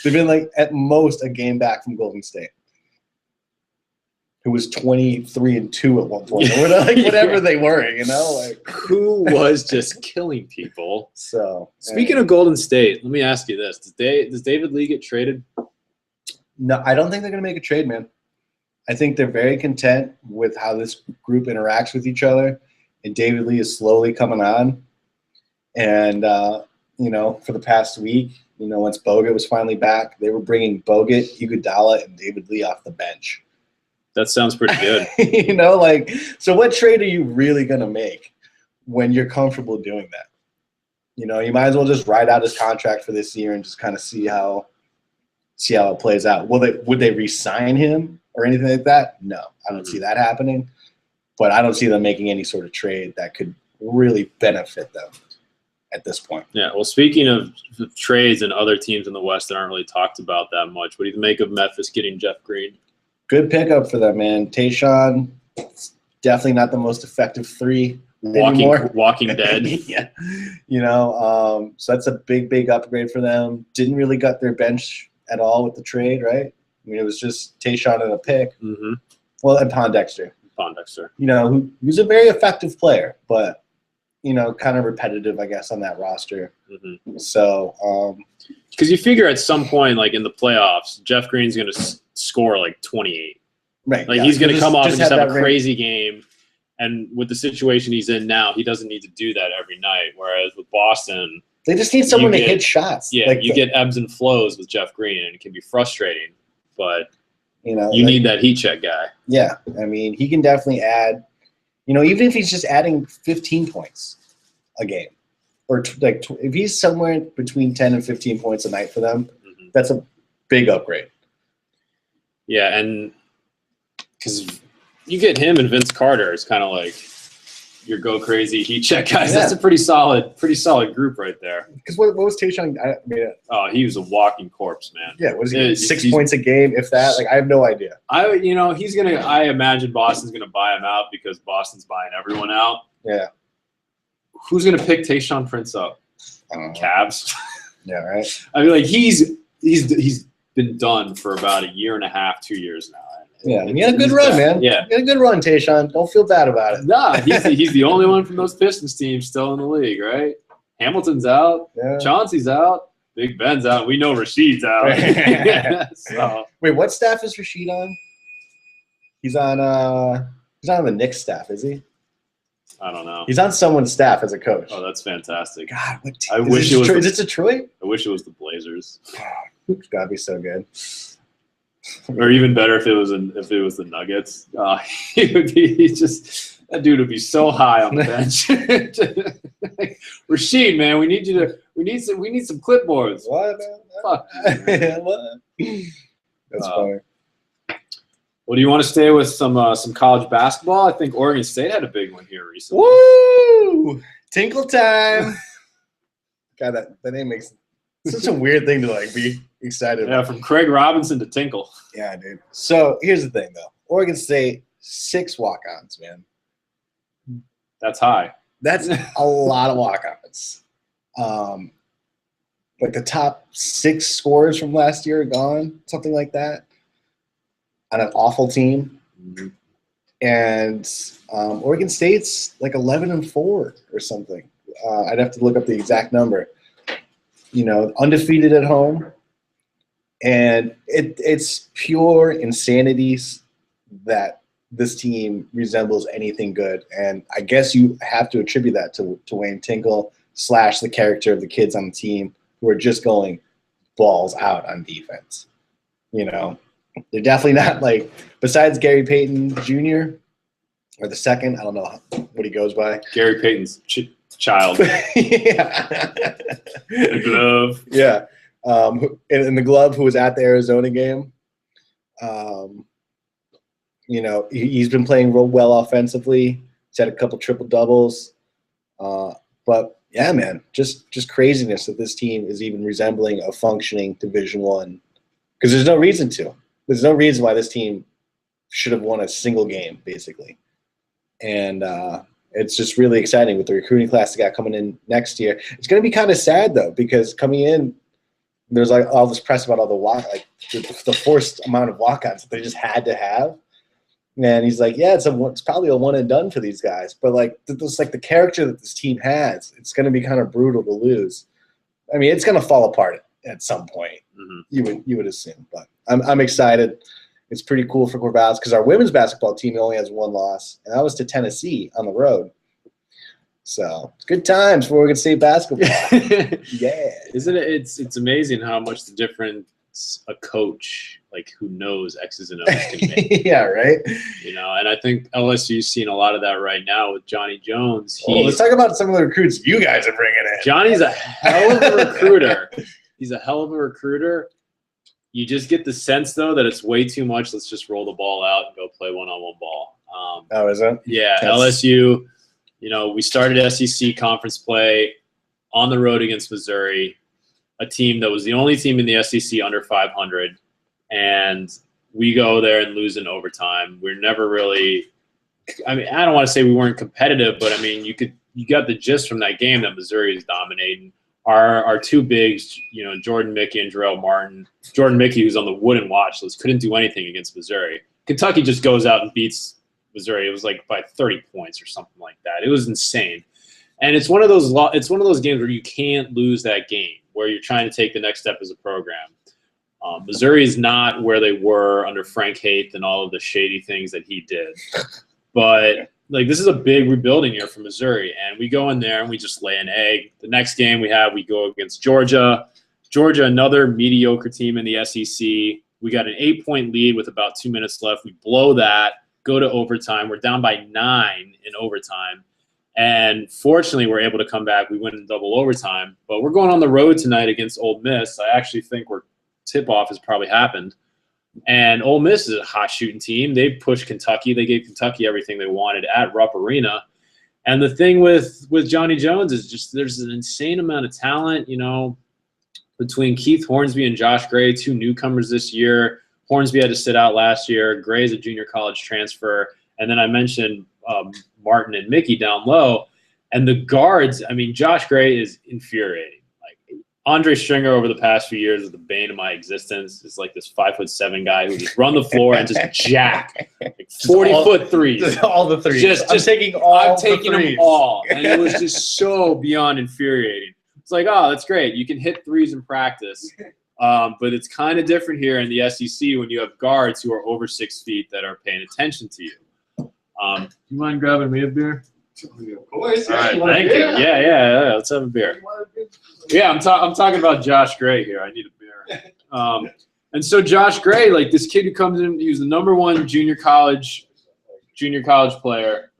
They've been at most a game back from Golden State, who was 23-2 at one point. Or whatever they were, who was just killing people. So speaking of Golden State, let me ask you this: Does David Lee get traded? No, I don't think they're going to make a trade, man. I think they're very content with how this group interacts with each other. And David Lee is slowly coming on. And, for the past week, once Bogut was finally back, they were bringing Bogut, Iguodala, and David Lee off the bench. That sounds pretty good. So what trade are you really going to make when you're comfortable doing that? You might as well just ride out his contract for this year and just kind of see how it plays out. Would they re-sign him or anything like that? No, I don't see that happening. But I don't see them making any sort of trade that could really benefit them at this point. Yeah, well, speaking of trades and other teams in the West that aren't really talked about that much, what do you make of Memphis getting Jeff Green? good pickup for them, man. Tayshaun, definitely not the most effective 3 anymore. Walking dead. Yeah. You know, so that's a big upgrade for them. Didn't really gut their bench at all with the trade, right? I mean, it was just Tayshaun and a pick. Mm-hmm. Well, and Pondexter. You know, who's a very effective player, but, you know, kind of repetitive, I guess, on that roster. Mm-hmm. So, because you figure at some point, like in the playoffs, Jeff Green's going to score like 28. Right. Like he's going to come off and just have a crazy game. And with the situation he's in now, he doesn't need to do that every night. Whereas with Boston, they just need someone to hit shots. Yeah, like you get ebbs and flows with Jeff Green, and it can be frustrating. But you know, you need that heat check guy. Yeah, I mean, he can definitely add. You know, even if he's just adding 15 points a game, or if he's somewhere between 10 and 15 points a night for them, that's a big upgrade. Yeah, and because you get him and Vince Carter, it's kind of like your go crazy heat check guys. Yeah. That's a pretty solid group right there. Because what was Tayshaun? Oh, he was a walking corpse, man. Yeah, was he 6 points a game, if that? Like, I have no idea. I imagine Boston's gonna buy him out because Boston's buying everyone out. Yeah. Who's gonna pick Tayshaun Prince up? Cavs. Yeah, right. I mean, like he's been done for about a year and a half, 2 years now. Yeah, and he had a good run, man. Yeah. He had a good run, Tayshaun. Don't feel bad about it. Nah, he's the only one from those Pistons teams still in the league, right? Hamilton's out. Yeah. Chauncey's out. Big Ben's out. We know Rasheed's out. So. Wait, what staff is Rasheed on? He's on the Knicks staff, is he? I don't know. He's on someone's staff as a coach. Oh, that's fantastic. God, what team? I wish it was. Is it Detroit? I wish it was the Blazers. It's gotta be so good. Or even better if it was the Nuggets. That dude would be so high on the bench. Rasheed, man, we need some clipboards. What? Fuck. What? That's funny. Well, do you want to stay with some college basketball? I think Oregon State had a big one here recently. Woo! Tinkle time. God, that name makes such a weird thing to like be excited about. Yeah, from Craig Robinson to Tinkle. Yeah, dude. So here's the thing, though. Oregon State, 6 walk-ons, man. That's high. That's a lot of walk-ons. Like the top 6 scorers from last year are gone, something like that, on an awful team. Mm-hmm. And Oregon State's like 11-4 or something. I'd have to look up the exact number. You know, undefeated at home. And it's pure insanity that this team resembles anything good. And I guess you have to attribute that to Wayne Tinkle / the character of the kids on the team who are just going balls out on defense. You know, they're definitely not like, besides Gary Payton Jr. or the second, I don't know what he goes by. Gary Payton's child. Yeah. The glove. Yeah. In the glove, who was at the Arizona game. You know, he's been playing real well offensively. He's had a couple triple doubles. But yeah, man, just craziness that this team is even resembling a functioning Division I. Because there's no reason to. There's no reason why this team should have won a single game, basically. And it's just really exciting with the recruiting class they got coming in next year. It's going to be kind of sad, though, because coming in, there's like all this press about all the forced amount of walk-ons that they just had to have. And he's like, yeah, it's probably a one and done for these guys. But like the character that this team has, it's going to be kind of brutal to lose. I mean, it's going to fall apart at some point. Mm-hmm. You would assume, but I'm excited. It's pretty cool for Corvallis because our women's basketball team only has 1 loss, and that was to Tennessee on the road. So it's good times for Oregon State basketball. Yeah, isn't it? It's amazing how much the difference a coach like who knows X's and O's can make. Yeah, right. You know, and I think LSU's seeing a lot of that right now with Johnny Jones. Let's talk about some of the recruits you guys are bringing in. Johnny's a hell of a recruiter. He's a hell of a recruiter. You just get the sense, though, that it's way too much. Let's just roll the ball out and go play one-on-one ball. Oh, is it? Yeah, LSU. You know, we started SEC conference play on the road against Missouri, a team that was the only team in the SEC under 500. And we go there and lose in overtime. We're never really – I mean, I don't want to say we weren't competitive, but, I mean, you got the gist from that game that Missouri is dominating. Our two bigs, Jordan Mickey and Jarrell Martin. Jordan Mickey, who's on the wooden watch list, couldn't do anything against Missouri. Kentucky just goes out and beats Missouri. It was like by 30 points or something like that. It was insane. And it's one of those games where you can't lose that game, where you're trying to take the next step as a program. Missouri is not where they were under Frank Haith and all of the shady things that he did. But this is a big rebuilding year for Missouri, and we go in there and we just lay an egg. The next game we go against Georgia. Georgia, another mediocre team in the SEC. We got an 8-point lead with about 2 minutes left. We blow that, go to overtime. We're down by 9 in overtime. And fortunately, we're able to come back. We win in double overtime. But we're going on the road tonight against Ole Miss. I actually think tip-off has probably happened. And Ole Miss is a hot-shooting team. They pushed Kentucky. They gave Kentucky everything they wanted at Rupp Arena. And the thing with Johnny Jones is just there's an insane amount of talent, between Keith Hornsby and Josh Gray, 2 newcomers this year. Hornsby had to sit out last year. Gray's a junior college transfer. And then I mentioned Martin and Mickey down low. And the guards, I mean, Josh Gray is infuriating. Andre Stringer over the past few years is the bane of my existence. It's like this 5'7" guy who just run the floor and just jack 40-foot threes. Just all the threes. I'm taking them all. And it was just so beyond infuriating. It's like, oh, that's great. You can hit threes in practice. But it's kind of different here in the SEC when you have guards who are over 6 feet that are paying attention to you. Do you mind grabbing me a beer? Of course. All right, thank you. Yeah. Let's have a beer. Yeah, I'm talking about Josh Gray here. I need a beer. And so Josh Gray, this kid who comes in, he was the #1 junior college player,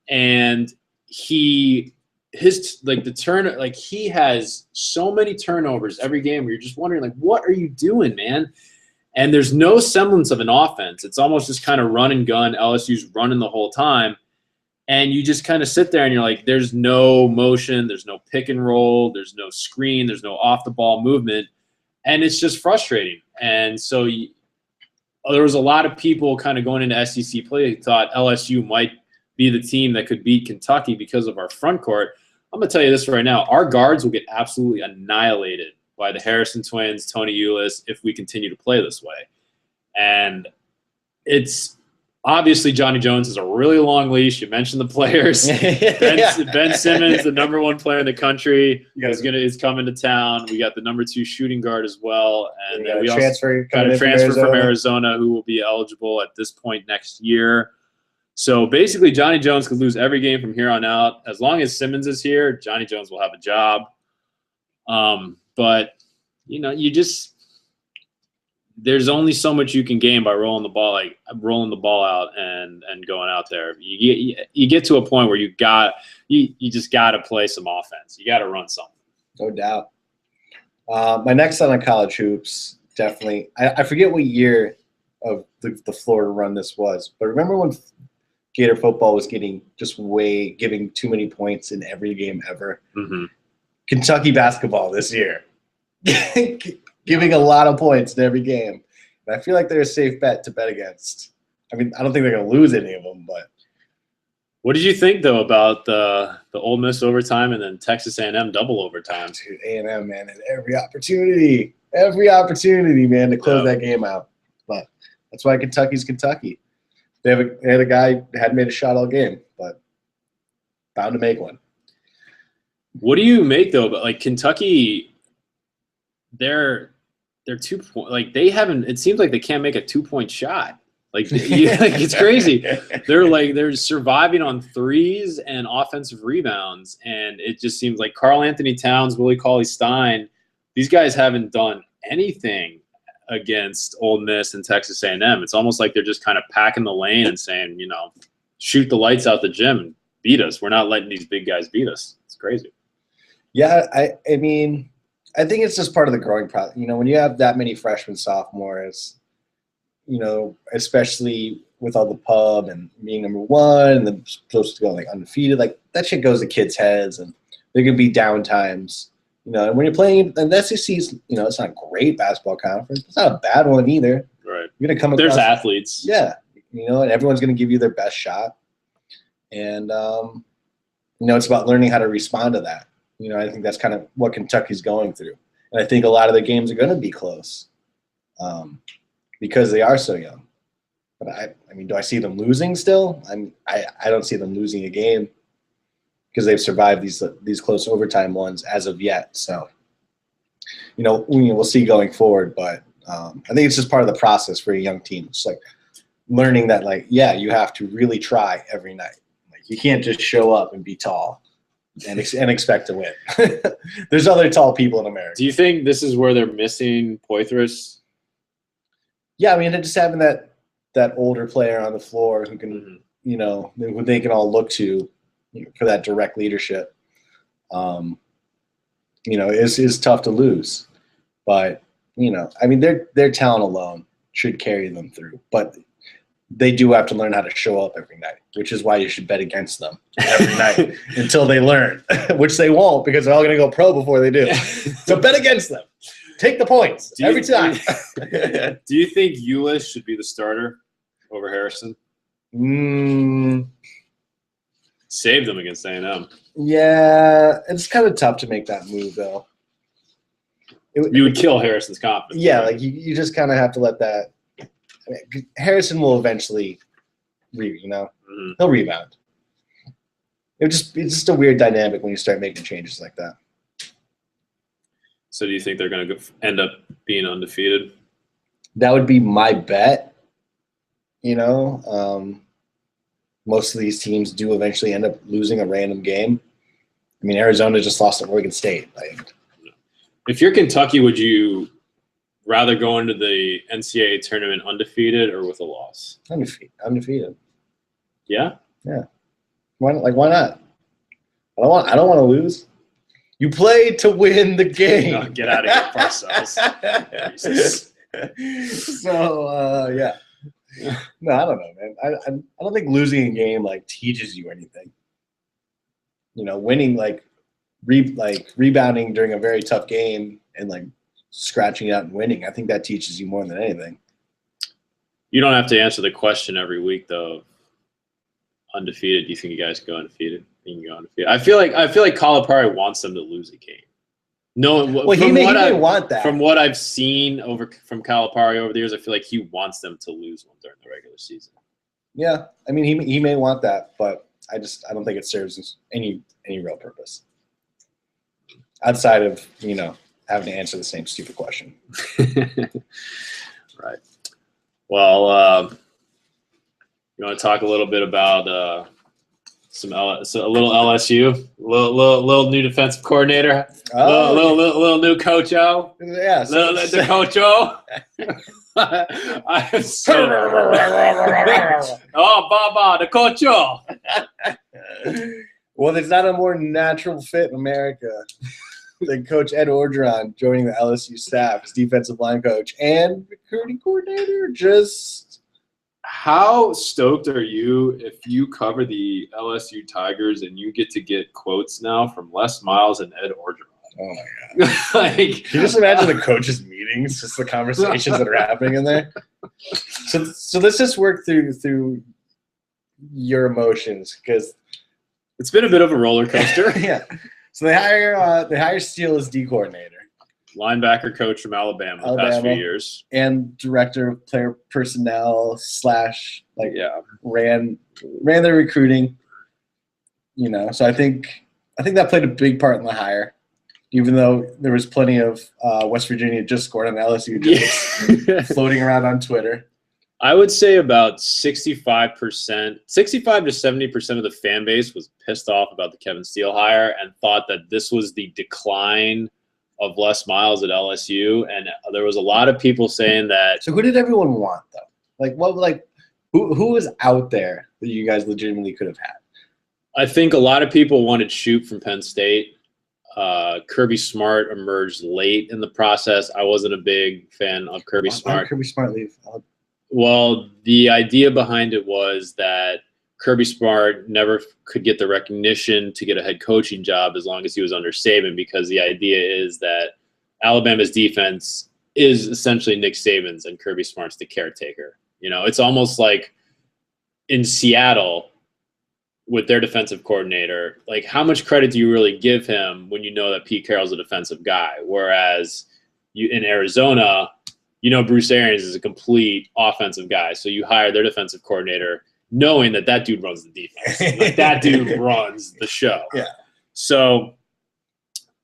and he has so many turnovers every game where you're just wondering, what are you doing, man? And there's no semblance of an offense. It's almost just kind of run and gun. LSU's running the whole time. And you just kind of sit there and you're like, there's no motion, there's no pick and roll, there's no screen, there's no off-the-ball movement. And it's just frustrating. And so there was a lot of people kind of going into SEC play who thought LSU might be the team that could beat Kentucky because of our front court. I'm going to tell you this right now. Our guards will get absolutely annihilated by the Harrison twins, Tony Eulis, if we continue to play this way. And it's – obviously, Johnny Jones has a really long leash. You mentioned the players. Ben Simmons, the #1 player in the country, is coming to town. We got the #2 shooting guard as well, and we also got a transfer from Arizona who will be eligible at this point next year. So basically, Johnny Jones could lose every game from here on out. As long as Simmons is here, Johnny Jones will have a job. But there's only so much you can gain by rolling the ball out and going out there. You get to a point where you just got to play some offense. You got to run something. No doubt. My next on college hoops, definitely. I forget what year of the Florida run this was, but remember when Gator football was giving too many points in every game ever? Mm-hmm. Kentucky basketball this year. Giving a lot of points in every game. And I feel like they're a safe bet to bet against. I mean, I don't think they're going to lose any of them, but. What did you think, though, about the Ole Miss overtime and then Texas A&M double overtime? Dude, A&M, man, had every opportunity, man, to close that game out. But that's why Kentucky's Kentucky. They had a guy that hadn't made a shot all game, but bound to make one. What do you make, though, about, Kentucky – they're 2 point, they haven't. It seems like they can't make a 2-point shot. It's crazy. They're surviving on threes and offensive rebounds, and it just seems like Karl Anthony Towns, Willie Cauley-Stein, these guys haven't done anything against Ole Miss and Texas A&M. It's almost like they're just kind of packing the lane and saying, shoot the lights out the gym and beat us. We're not letting these big guys beat us. It's crazy. Yeah, I mean. I think it's just part of the growing process. When you have that many freshmen, sophomores, especially with all the pub and being #1 and then supposed to go undefeated, that shit goes to kids' heads, and there can be down times. And when you're playing, and the SEC's, it's not a great basketball conference. It's not a bad one either. Right. You're gonna come across. There's athletes. Yeah, you know, and everyone's gonna give you their best shot, and you know, it's about learning how to respond to that. You know, I think that's kind of what Kentucky's going through, and I think a lot of the games are going to be close because they are so young. But I mean, do I see them losing still? I don't see them losing a game because they've survived these close overtime ones as of yet. So, you know, we'll see going forward. But I think it's just part of the process for a young team. It's like learning that, like, yeah, you have to really try every night. Like, you can't just show up and be tall and expect to win. There's other tall people in America. Do you think this is where they're missing Poitras? Yeah, I mean, just having that older player on the floor who can, you know, who they can all look to, you know, for that direct leadership, you know, is tough to lose. But, you know, I mean, their talent alone should carry them through. But they do have to learn how to show up every night, which is why you should bet against them every night until they learn, which they won't because they're all going to go pro before they do. So bet against them. Take the points every time. Do you think Ulis should be the starter over Harrison? Saved them against A&M. Yeah, it's kind of tough to make that move, though. You would kill Harrison's confidence. Yeah, like you just kind of have to let that. I mean, Harrison will eventually, he'll rebound. It's just a weird dynamic when you start making changes like that. So do you think they're going to end up being undefeated? That would be my bet. You know, most of these teams do eventually end up losing a random game. I mean, Arizona just lost to Oregon State. Like, if you're Kentucky, would you rather go into the NCAA tournament undefeated or with a loss? Undefeated. Yeah? Yeah. Why not? I don't want to lose. You play to win the game. No, get out of here, Parcells. So, yeah. No, I don't know, man. I don't think losing a game like teaches you anything. You know, winning like rebounding during a very tough game and like scratching out and winning. I think that teaches you more than anything. You don't have to answer the question every week though. Undefeated. Do you think you guys can go undefeated? You can go undefeated. I feel like Calipari wants them to lose a game. No, well, he may want that. From what I've seen from Calipari over the years, I feel like he wants them to lose one during the regular season. Yeah, I mean, he may want that, but I don't think it serves any real purpose outside of, you know, having to answer the same stupid question. Right. Well, you want to talk a little bit about a little LSU, little new defensive coordinator, little new coach O. Yeah, the coach O. I'm so Baba, the coach O. Well, there's not a more natural fit in America than Coach Ed Orgeron joining the LSU staff as defensive line coach and recruiting coordinator. Just how stoked are you if you cover the LSU Tigers and you get to get quotes now from Les Miles and Ed Orgeron? Oh my God! Like, can you just imagine the coaches' meetings, just the conversations that are happening in there? So let's just work through your emotions because it's been a bit of a roller coaster. Yeah. So they hire Steele as D coordinator, linebacker coach from Alabama the past few years, and director of player personnel / ran their recruiting. You know, so I think that played a big part in the hire, even though there was plenty of West Virginia just scored on LSU jokes floating around on Twitter. I would say about 65 to 70% of the fan base was pissed off about the Kevin Steele hire and thought that this was the decline of Les Miles at LSU. And there was a lot of people saying that. So who did everyone want though? Who was out there that you guys legitimately could have had? I think a lot of people wanted Shoop from Penn State. Kirby Smart emerged late in the process. I wasn't a big fan of Kirby Smart. Why did Kirby Smart leave? Well, the idea behind it was that Kirby Smart never could get the recognition to get a head coaching job as long as he was under Saban, because the idea is that Alabama's defense is essentially Nick Saban's and Kirby Smart's the caretaker. You know, it's almost like in Seattle with their defensive coordinator, like how much credit do you really give him when you know that Pete Carroll's a defensive guy? Whereas you in Arizona, you know Bruce Arians is a complete offensive guy. So you hire their defensive coordinator knowing that that dude runs the defense. Like that dude runs the show. Yeah. So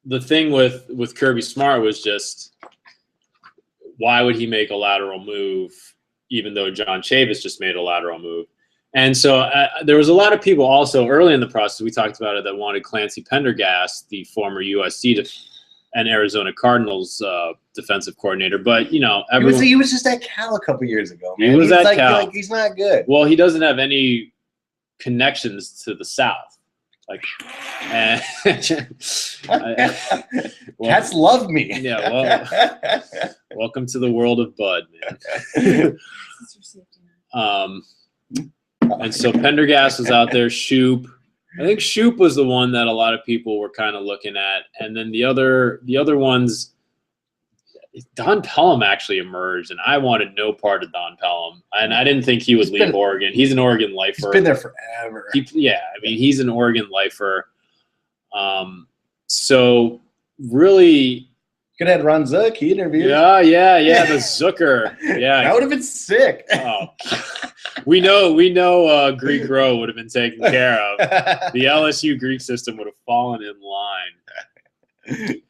the thing with Kirby Smart was just, why would he make a lateral move even though John Chavis just made a lateral move? And so there was a lot of people also early in the process, we talked about it, that wanted Clancy Pendergast, the former USC and Arizona Cardinals defensive coordinator. But, you know, he was just at Cal a couple years ago, man. He was at Cal. Like, he's not good. Well, he doesn't have any connections to the South. Like, cats love me. Yeah, well, welcome to the world of Bud, man. And so Pendergast was out there. Shoop, I think Shoop was the one that a lot of people were kind of looking at, and then the other ones. Don Pelham actually emerged, and I wanted no part of Don Pelham, and I didn't think he would leave Oregon. He's an Oregon lifer. He's been there forever. He's an Oregon lifer. So really, could have had Ron Zook. He interviewed. Yeah, the Zooker. Yeah, that would have been sick. Oh, we know. Greek Row would have been taken care of. The LSU Greek system would have fallen in line.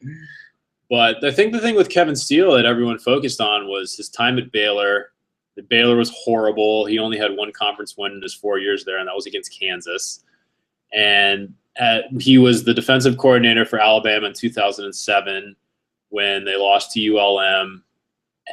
But I think the thing with Kevin Steele that everyone focused on was his time at Baylor. The Baylor was horrible. He only had one conference win in his 4 years there, and that was against Kansas. And he was the defensive coordinator for Alabama in 2007 when they lost to ULM,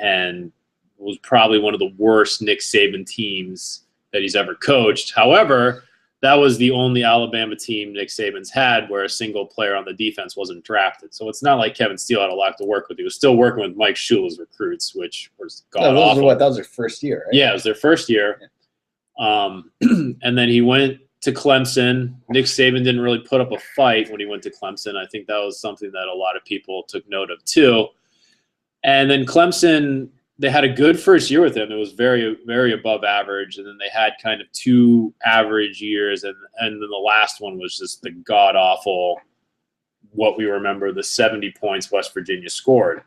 and was probably one of the worst Nick Saban teams that he's ever coached. However, that was the only Alabama team Nick Saban's had where a single player on the defense wasn't drafted. So it's not like Kevin Steele had a lot to work with. He was still working with Mike Shula's recruits, which was god-awful. That was their first year, right? Yeah, it was their first year. Yeah. And then he went to Clemson. Nick Saban didn't really put up a fight when he went to Clemson. I think that was something that a lot of people took note of too. And then Clemson, they had a good first year with him. It was very, very above average. And then they had kind of 2 average years. And then the last one was just the god-awful, what we remember, the 70 points West Virginia scored.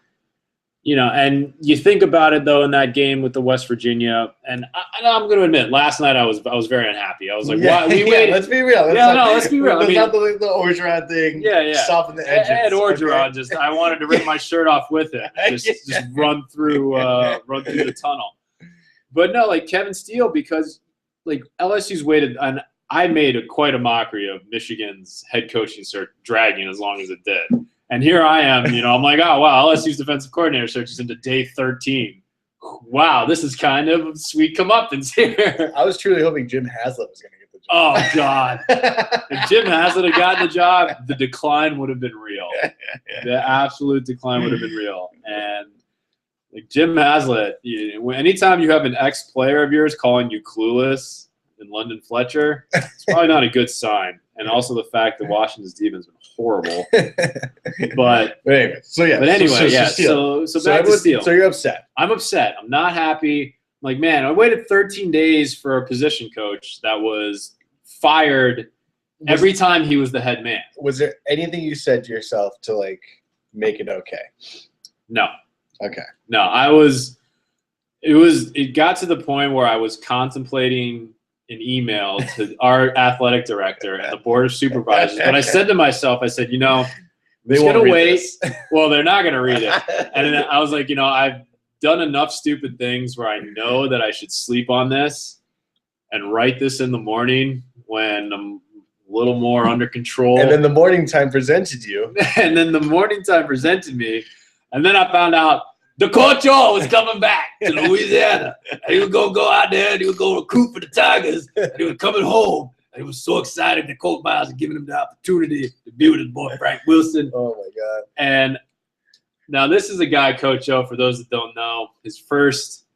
You know, and you think about it, though, in that game with the West Virginia, and I'm going to admit, last night I was very unhappy. I was like, why? We waited. Let's be real. Let's be real. It's not the Orgeron thing. Yeah. Soften the edges. Ed Orgeron, okay. I wanted to rip my shirt off with it. Just run through the tunnel. But no, like Kevin Steele, because like LSU's waited, and I made quite a mockery of Michigan's head coaching search dragging as long as it did. And here I am, I'm like, oh, wow, LSU's defensive coordinator search is into day 13. Wow, this is kind of sweet comeuppance here. I was truly hoping Jim Haslett was going to get the job. Oh, God. If Jim Haslett had gotten the job, the decline would have been real. The absolute decline would have been real. And like Jim Haslett, anytime you have an ex-player of yours calling you clueless in London Fletcher, it's probably not a good sign. And also the fact that Washington's defense has been horrible. But anyway, So back to Steele. So you're upset. I'm upset. I'm not happy. I'm like, man, I waited 13 days for a position coach that was fired every time he was the head man. Was there anything you said to yourself to like make it okay? No. Okay. No, it got to the point where I was contemplating an email to our athletic director and the board of supervisors. But I said to myself, I said, they're going to wait. Well, they're not going to read it. And then I was like, I've done enough stupid things where I know that I should sleep on this and write this in the morning when I'm a little more under control. And then the morning time presented you. And then the morning time presented me. And then I found out the coach was coming back to Louisiana. And he was going to go out there and he was going to recruit for the Tigers. And he was coming home. And he was so excited that Coach Miles was giving him the opportunity to be with his boy Frank Wilson. Oh, my God. And now this is a guy, Coach O, for those that don't know, his first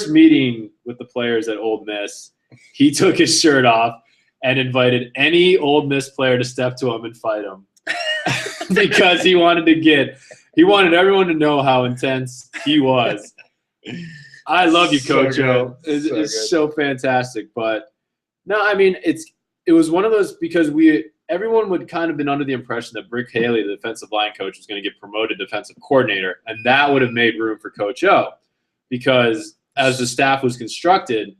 meeting with the players at Ole Miss, he took his shirt off and invited any Ole Miss player to step to him and fight him because he wanted to get He wanted everyone to know how intense he was. I love you, Coach O. It's so fantastic. But no, I mean, it was one of those because everyone would kind of been under the impression that Brick Haley, the defensive line coach, was going to get promoted defensive coordinator, and that would have made room for Coach O, because as the staff was constructed,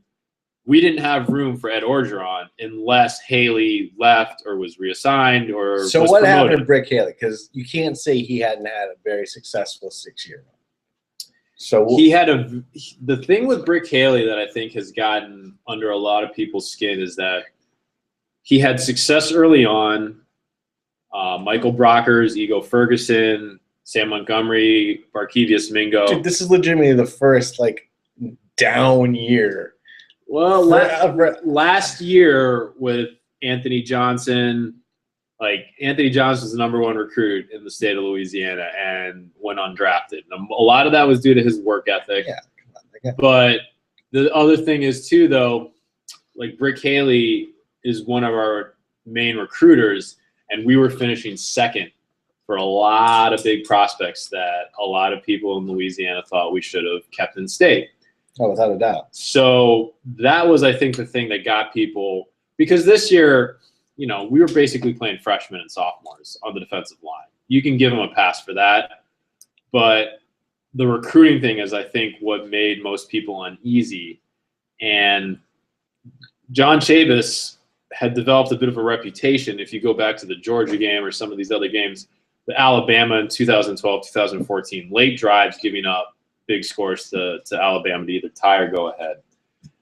we didn't have room for Ed Orgeron unless Haley left or was reassigned or so was what promoted. happened to Brick Haley? Because you can't say he hadn't had a very successful 6-year run. So he had the thing with Brick Haley that I think has gotten under a lot of people's skin is that he had success early on. Michael Brockers, Ego Ferguson, Sam Montgomery, Barkevius Mingo. Dude, this is legitimately the first down year. Well, last year with Anthony Johnson, Anthony Johnson was the #1 recruit in the state of Louisiana and went undrafted. And a lot of that was due to his work ethic. Yeah, but the other thing is too, though, Brick Haley is one of our main recruiters, and we were finishing second for a lot of big prospects that a lot of people in Louisiana thought we should have kept in state. Oh, without a doubt. So that was, I think, the thing that got people, because this year, we were basically playing freshmen and sophomores on the defensive line. You can give them a pass for that, but the recruiting thing is, I think, what made most people uneasy. And John Chavis had developed a bit of a reputation. If you go back to the Georgia game or some of these other games, the Alabama in 2012, 2014, late drives giving up big scores to Alabama to either tie or go ahead.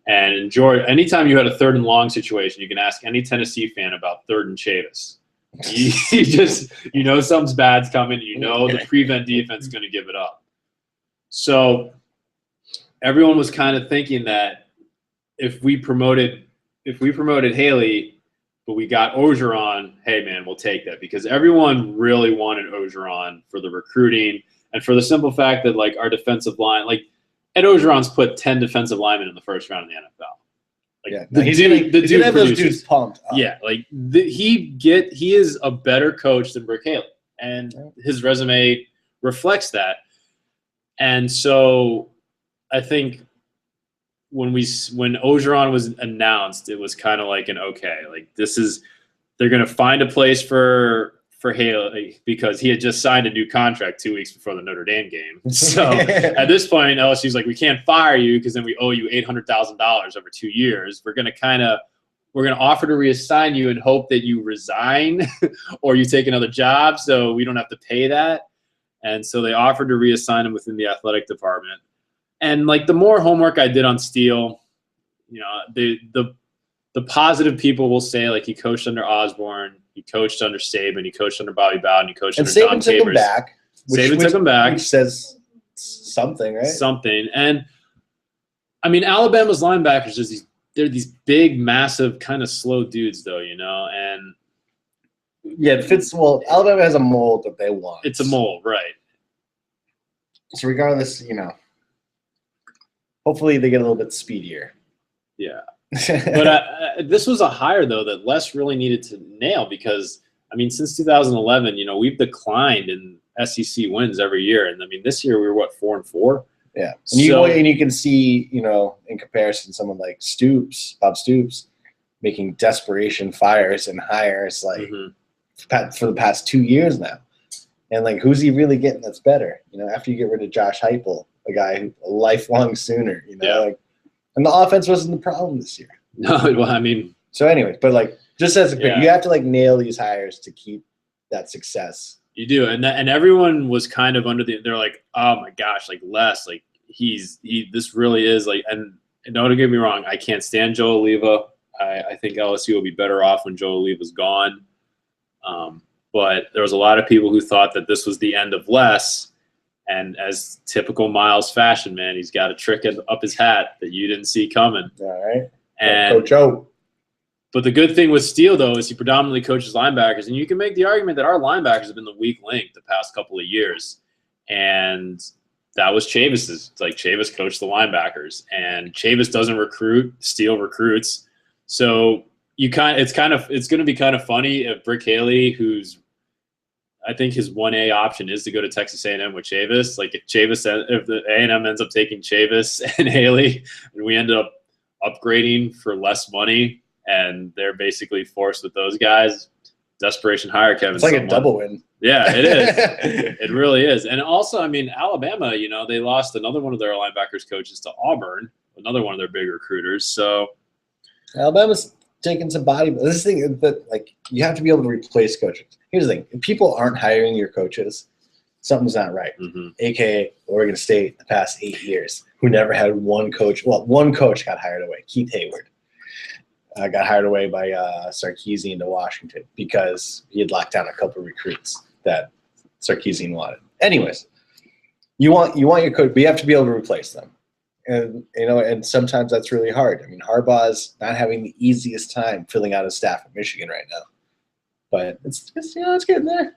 And in Georgia, anytime you had a 3rd and long situation, you can ask any Tennessee fan about 3rd and Chavis. You know something's bad's coming. The prevent defense is going to give it up. So everyone was kind of thinking that if we promoted Haley, but we got Orgeron, hey man, we'll take that, because everyone really wanted Orgeron for the recruiting and for the simple fact that our defensive line, Ed Orgeron's put 10 defensive linemen in the first round of the NFL. He's gonna have those dudes pumped up. Yeah, he is a better coach than Brick Haley, and his resume reflects that. And so I think when Orgeron was announced, it was kind of they're going to find a place for Haley, because he had just signed a new contract 2 weeks before the Notre Dame game. So at this point, LSU's we can't fire you because then we owe you $800,000 over 2 years. We're going to offer to reassign you and hope that you resign or you take another job so we don't have to pay that. And so they offered to reassign him within the athletic department. And the more homework I did on Steele, the positive people will say he coached under Osborne, he coached under Saban, he coached under Bobby Bowden, he coached under Don Capers. Saban took him back. Which says something, right? Something. And I mean, Alabama's linebackers they're these big, massive, kind of slow dudes, though, and yeah, it fits. Well, Alabama has a mold that they want. It's a mold, right? So regardless, hopefully they get a little bit speedier. Yeah. But this was a hire, though, that Les really needed to nail, because, since 2011, we've declined in SEC wins every year. And, this year we were, 4-4? Yeah. And you can see, in comparison, someone like Bob Stoops, making desperation fires and hires, for the past 2 years now. And, who's he really getting that's better? After you get rid of Josh Heupel, a guy who's a lifelong Sooner, and the offense wasn't the problem this year. No, well, So anyway, but just as a quick, you have to nail these hires to keep that success. You do, and everyone was kind of they're oh my gosh, Les, this really is and don't get me wrong, I can't stand Joe Oliva. I think LSU will be better off when Joe Oliva's gone. But there was a lot of people who thought that this was the end of Les. And as typical Miles fashion, man, he's got a trick up his hat that you didn't see coming. All right. And Coach O. But the good thing with Steele, though, is he predominantly coaches linebackers. And you can make the argument that our linebackers have been the weak link the past couple of years. And that was Chavis's. It's Chavis coached the linebackers. And Chavis doesn't recruit. Steele recruits. So it's going to be kind of funny if Brick Haley, who's I think his 1A option is to go to Texas A&M with Chavis. Like if the A&M ends up taking Chavis and Haley, and we end up upgrading for less money, and they're basically forced with those guys. Desperation hire, Kevin. It's like a double win. Yeah, it is. It really is. And also, I mean, Alabama, they lost another one of their linebackers coaches to Auburn, another one of their big recruiters. So Alabama's taking some body. This thing that like you have to be able to replace coaches. Here's the thing: if people aren't hiring your coaches, something's not right. Mm-hmm. AKA Oregon State the past 8 years, who never had one coach. Well, one coach got hired away. Keith Hayward got hired away by Sarkisian to Washington because he had locked down a couple of recruits that Sarkisian wanted. Anyways, you want your coach, but you have to be able to replace them. And and sometimes that's really hard. I mean, Harbaugh's not having the easiest time filling out his staff at Michigan right now, but it's getting there.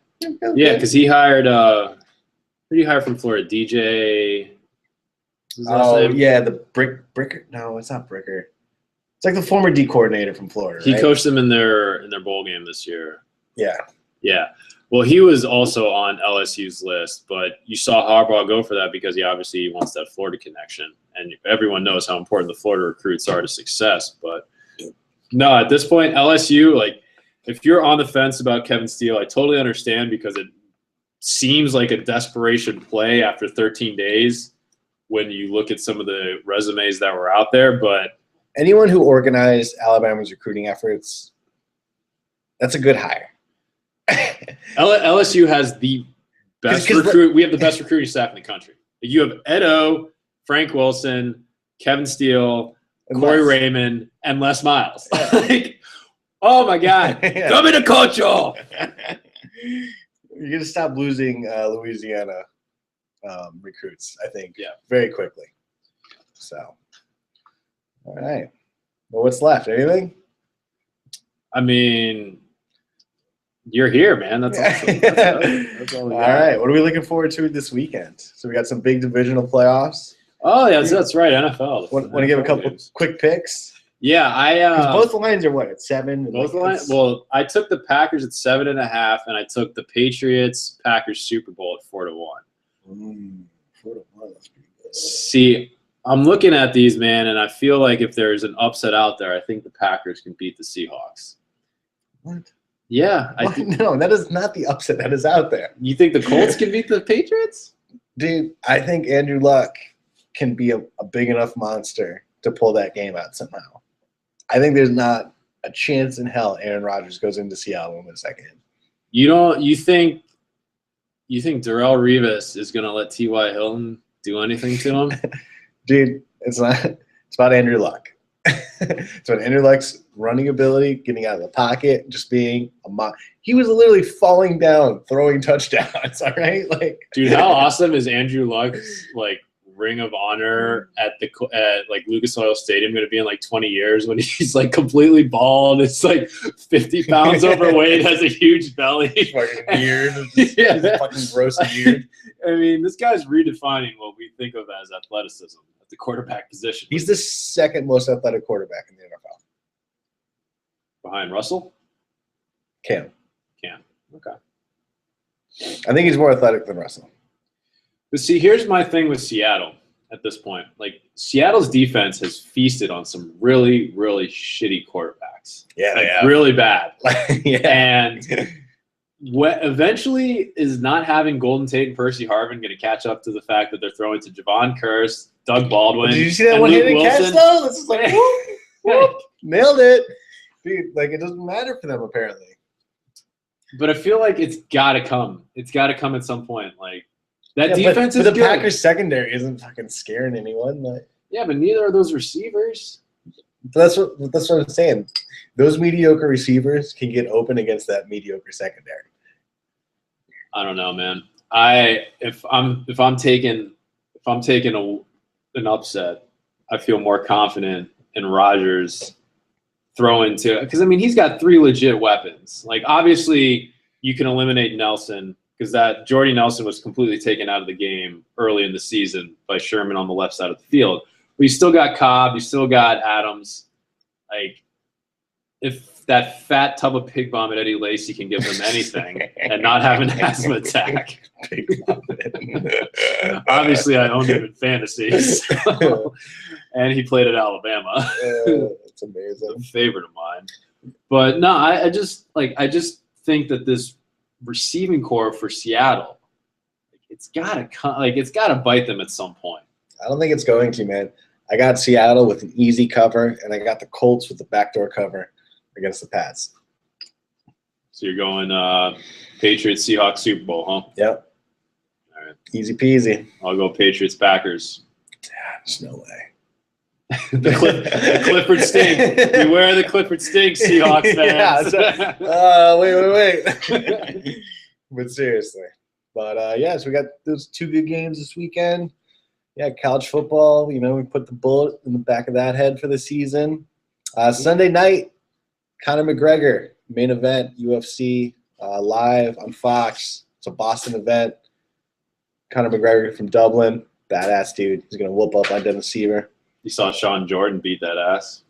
Yeah, because he hired who did he hire from Florida? DJ. Oh yeah, the Bricker. No, it's not Bricker. It's like the former D coordinator from Florida. He right? coached them in their bowl game this year. Yeah. Yeah. Well, he was also on LSU's list, but you saw Harbaugh go for that because he obviously wants that Florida connection, and everyone knows how important the Florida recruits are to success. But no, at this point, LSU, like, if you're on the fence about Kevin Steele, I totally understand because it seems like a desperation play after 13 days when you look at some of the resumes that were out there. But anyone who organized Alabama's recruiting efforts, that's a good hire. LSU has the best recruit. We have the best recruiting staff in the country. You have Ed O, Frank Wilson, Kevin Steele, Corey Raymond, and Les Miles. Yeah. Like, oh my God, Yeah. come into control. You're gonna stop losing Louisiana recruits, I think. Yeah. Very quickly. So, all right. Well, what's left? Anything? I mean, you're here, man. That's awesome. That's all we got. All right. What are we looking forward to this weekend? So we got some big divisional playoffs. Oh, yeah, that's right. NFL. Want to give a couple quick picks? Yeah, both lines are what, at 7? Both lines. Well, I took the Packers at 7.5, and I took the Patriots Packers Super Bowl at 4-1. 4-1. That's pretty good. See, I'm looking at these, man, and I feel like if there's an upset out there, I think the Packers can beat the Seahawks. What? Yeah. No, that is not the upset that is out there. You think the Colts can beat the Patriots? Dude, I think Andrew Luck can be a big enough monster to pull that game out somehow. I think there's not a chance in hell Aaron Rodgers goes into Seattle in the second. You think Darrelle Revis is going to let T.Y. Hilton do anything to him? Dude, it's not. It's about Andrew Luck. It's about Andrew Luck's running ability, getting out of the pocket, just being he was literally falling down, throwing touchdowns. All right, like, dude, how awesome is Andrew Luck's like Ring of Honor at like Lucas Oil Stadium going to be in like 20 years when he's like completely bald? It's like 50 pounds overweight, has a huge belly, fucking beard, he's fucking gross beard. I mean, this guy's redefining what we think of as athleticism at the quarterback position. He's the second most athletic quarterback in the NFL. Behind Russell? Cam. Okay. I think he's more athletic than Russell. But see, here's my thing with Seattle at this point. Like, Seattle's defense has feasted on some really, really shitty quarterbacks. Yeah, like, really bad. Yeah. And eventually is not having Golden Tate and Percy Harvin going to catch up to the fact that they're throwing to Javon Kearse, Doug Baldwin. Did you see that one-handed catch, though? This is like, whoop, whoop, nailed it. Dude, like, it doesn't matter for them, apparently. But I feel like it's got to come. It's got to come at some point. Like, that defense is good. The Packers secondary isn't fucking scaring anyone. Like, yeah, but neither are those receivers. That's what I'm saying. Those mediocre receivers can get open against that mediocre secondary. I don't know, man. If I'm taking an upset, I feel more confident in Rodgers throwing to, because I mean he's got 3 legit weapons. Like, obviously you can eliminate Nelson because that Jordy Nelson was completely taken out of the game early in the season by Sherman on the left side of the field. But you still got Cobb, you still got Adams. Like, if that fat tub of pig vomit Eddie Lacy can give him anything and not have an asthma attack. Pig vomit. Obviously, I owned him in fantasy. So, and he played at Alabama. That's amazing. A favorite of mine. But no, I just think that this receiving core for Seattle, it's gotta bite them at some point. I don't think it's going to, man. I got Seattle with an easy cover, and I got the Colts with the backdoor cover against the Pats. So you're going Patriots Seahawks Super Bowl, huh? Yep. All right. Easy peasy. I'll go Patriots Packers. There's no way. the Clifford stink. Beware the Clifford stink, Seahawks fans. Wait. But seriously. But yeah, so we got those 2 good games this weekend. Yeah, college football. You know, we put the bullet in the back of that head for the season. Sunday night, Conor McGregor, main event, UFC, live on Fox. It's a Boston event. Conor McGregor from Dublin, badass dude. He's going to whoop up on Dennis Seaver. You saw Sean Jordan beat that ass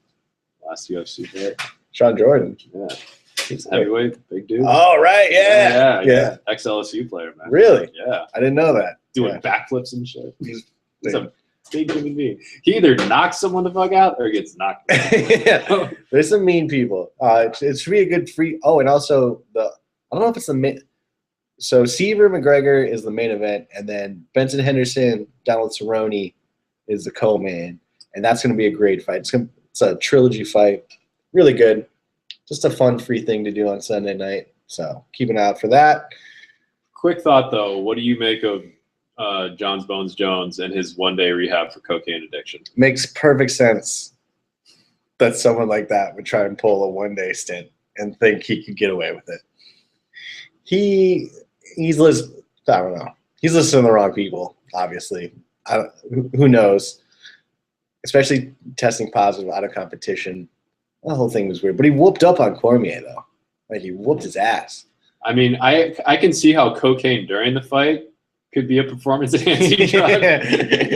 last UFC fight. Sean Jordan. Yeah. He's heavyweight, big dude. Oh, right, yeah. Ex-LSU player, man. Really? Yeah. I didn't know that. Doing backflips and shit. He's a big human being. He either knocks someone the fuck out or gets knocked out. Yeah. There's some mean people. It should be a good free. Oh, and also I don't know if it's the main. So Seaver McGregor is the main event, and then Benson Henderson, Donald Cerrone is the co-main, and that's going to be a great fight. It's a trilogy fight, really good. Just a fun free thing to do on Sunday night. So keep an eye out for that. Quick thought though, what do you make of Johns Bones Jones and his 1-day rehab for cocaine addiction? Makes perfect sense that someone like that would try and pull a 1-day stint and think he could get away with it. He's listening. I don't know. He's listening to the wrong people, obviously. Who knows? Especially testing positive out of competition. The whole thing was weird. But he whooped up on Cormier, though. Like, he whooped his ass. I mean, I can see how cocaine during the fight could be a performance-enhancing drug.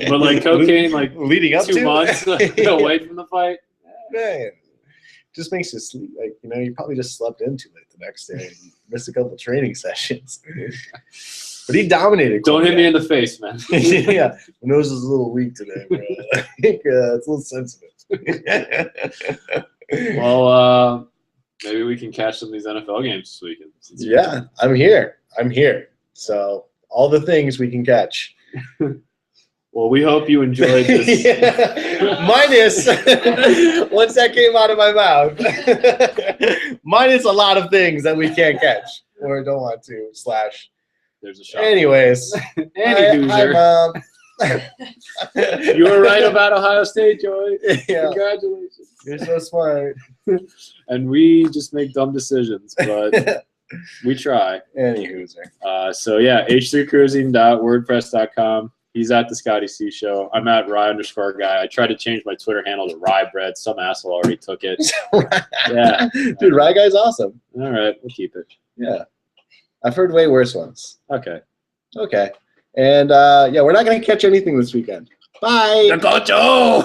But, like, cocaine, like, leading up 2 months away from the fight. Man, just makes you sleep. Like, you know, you probably just slept into it the next day and missed a couple training sessions. But he dominated. Don't hit me in the face, man. Yeah, my nose is a little weak today, bro. I think it's a little sensitive. Well, maybe we can catch some of these NFL games this weekend. Yeah, I'm here. So all the things we can catch. Well, we hope you enjoyed this. Minus, once that came out of my mouth, minus a lot of things that we can't catch or don't want to / There's a shot. Anyways. Hi, Mom. You were right about Ohio State, Joey. Yeah. Congratulations. You're so smart. And we just make dumb decisions, but we try. Any hooser. So yeah, h3cruising.wordpress.com. He's at the Scotty C Show. I'm at Rye_guy. I tried to change my Twitter handle to Rye Bread. Some asshole already took it. Yeah. Dude, Rye Guy's awesome. All right, we'll keep it. Yeah. I've heard way worse ones. Okay. And yeah, we're not going to catch anything this weekend. Bye. Go Joe!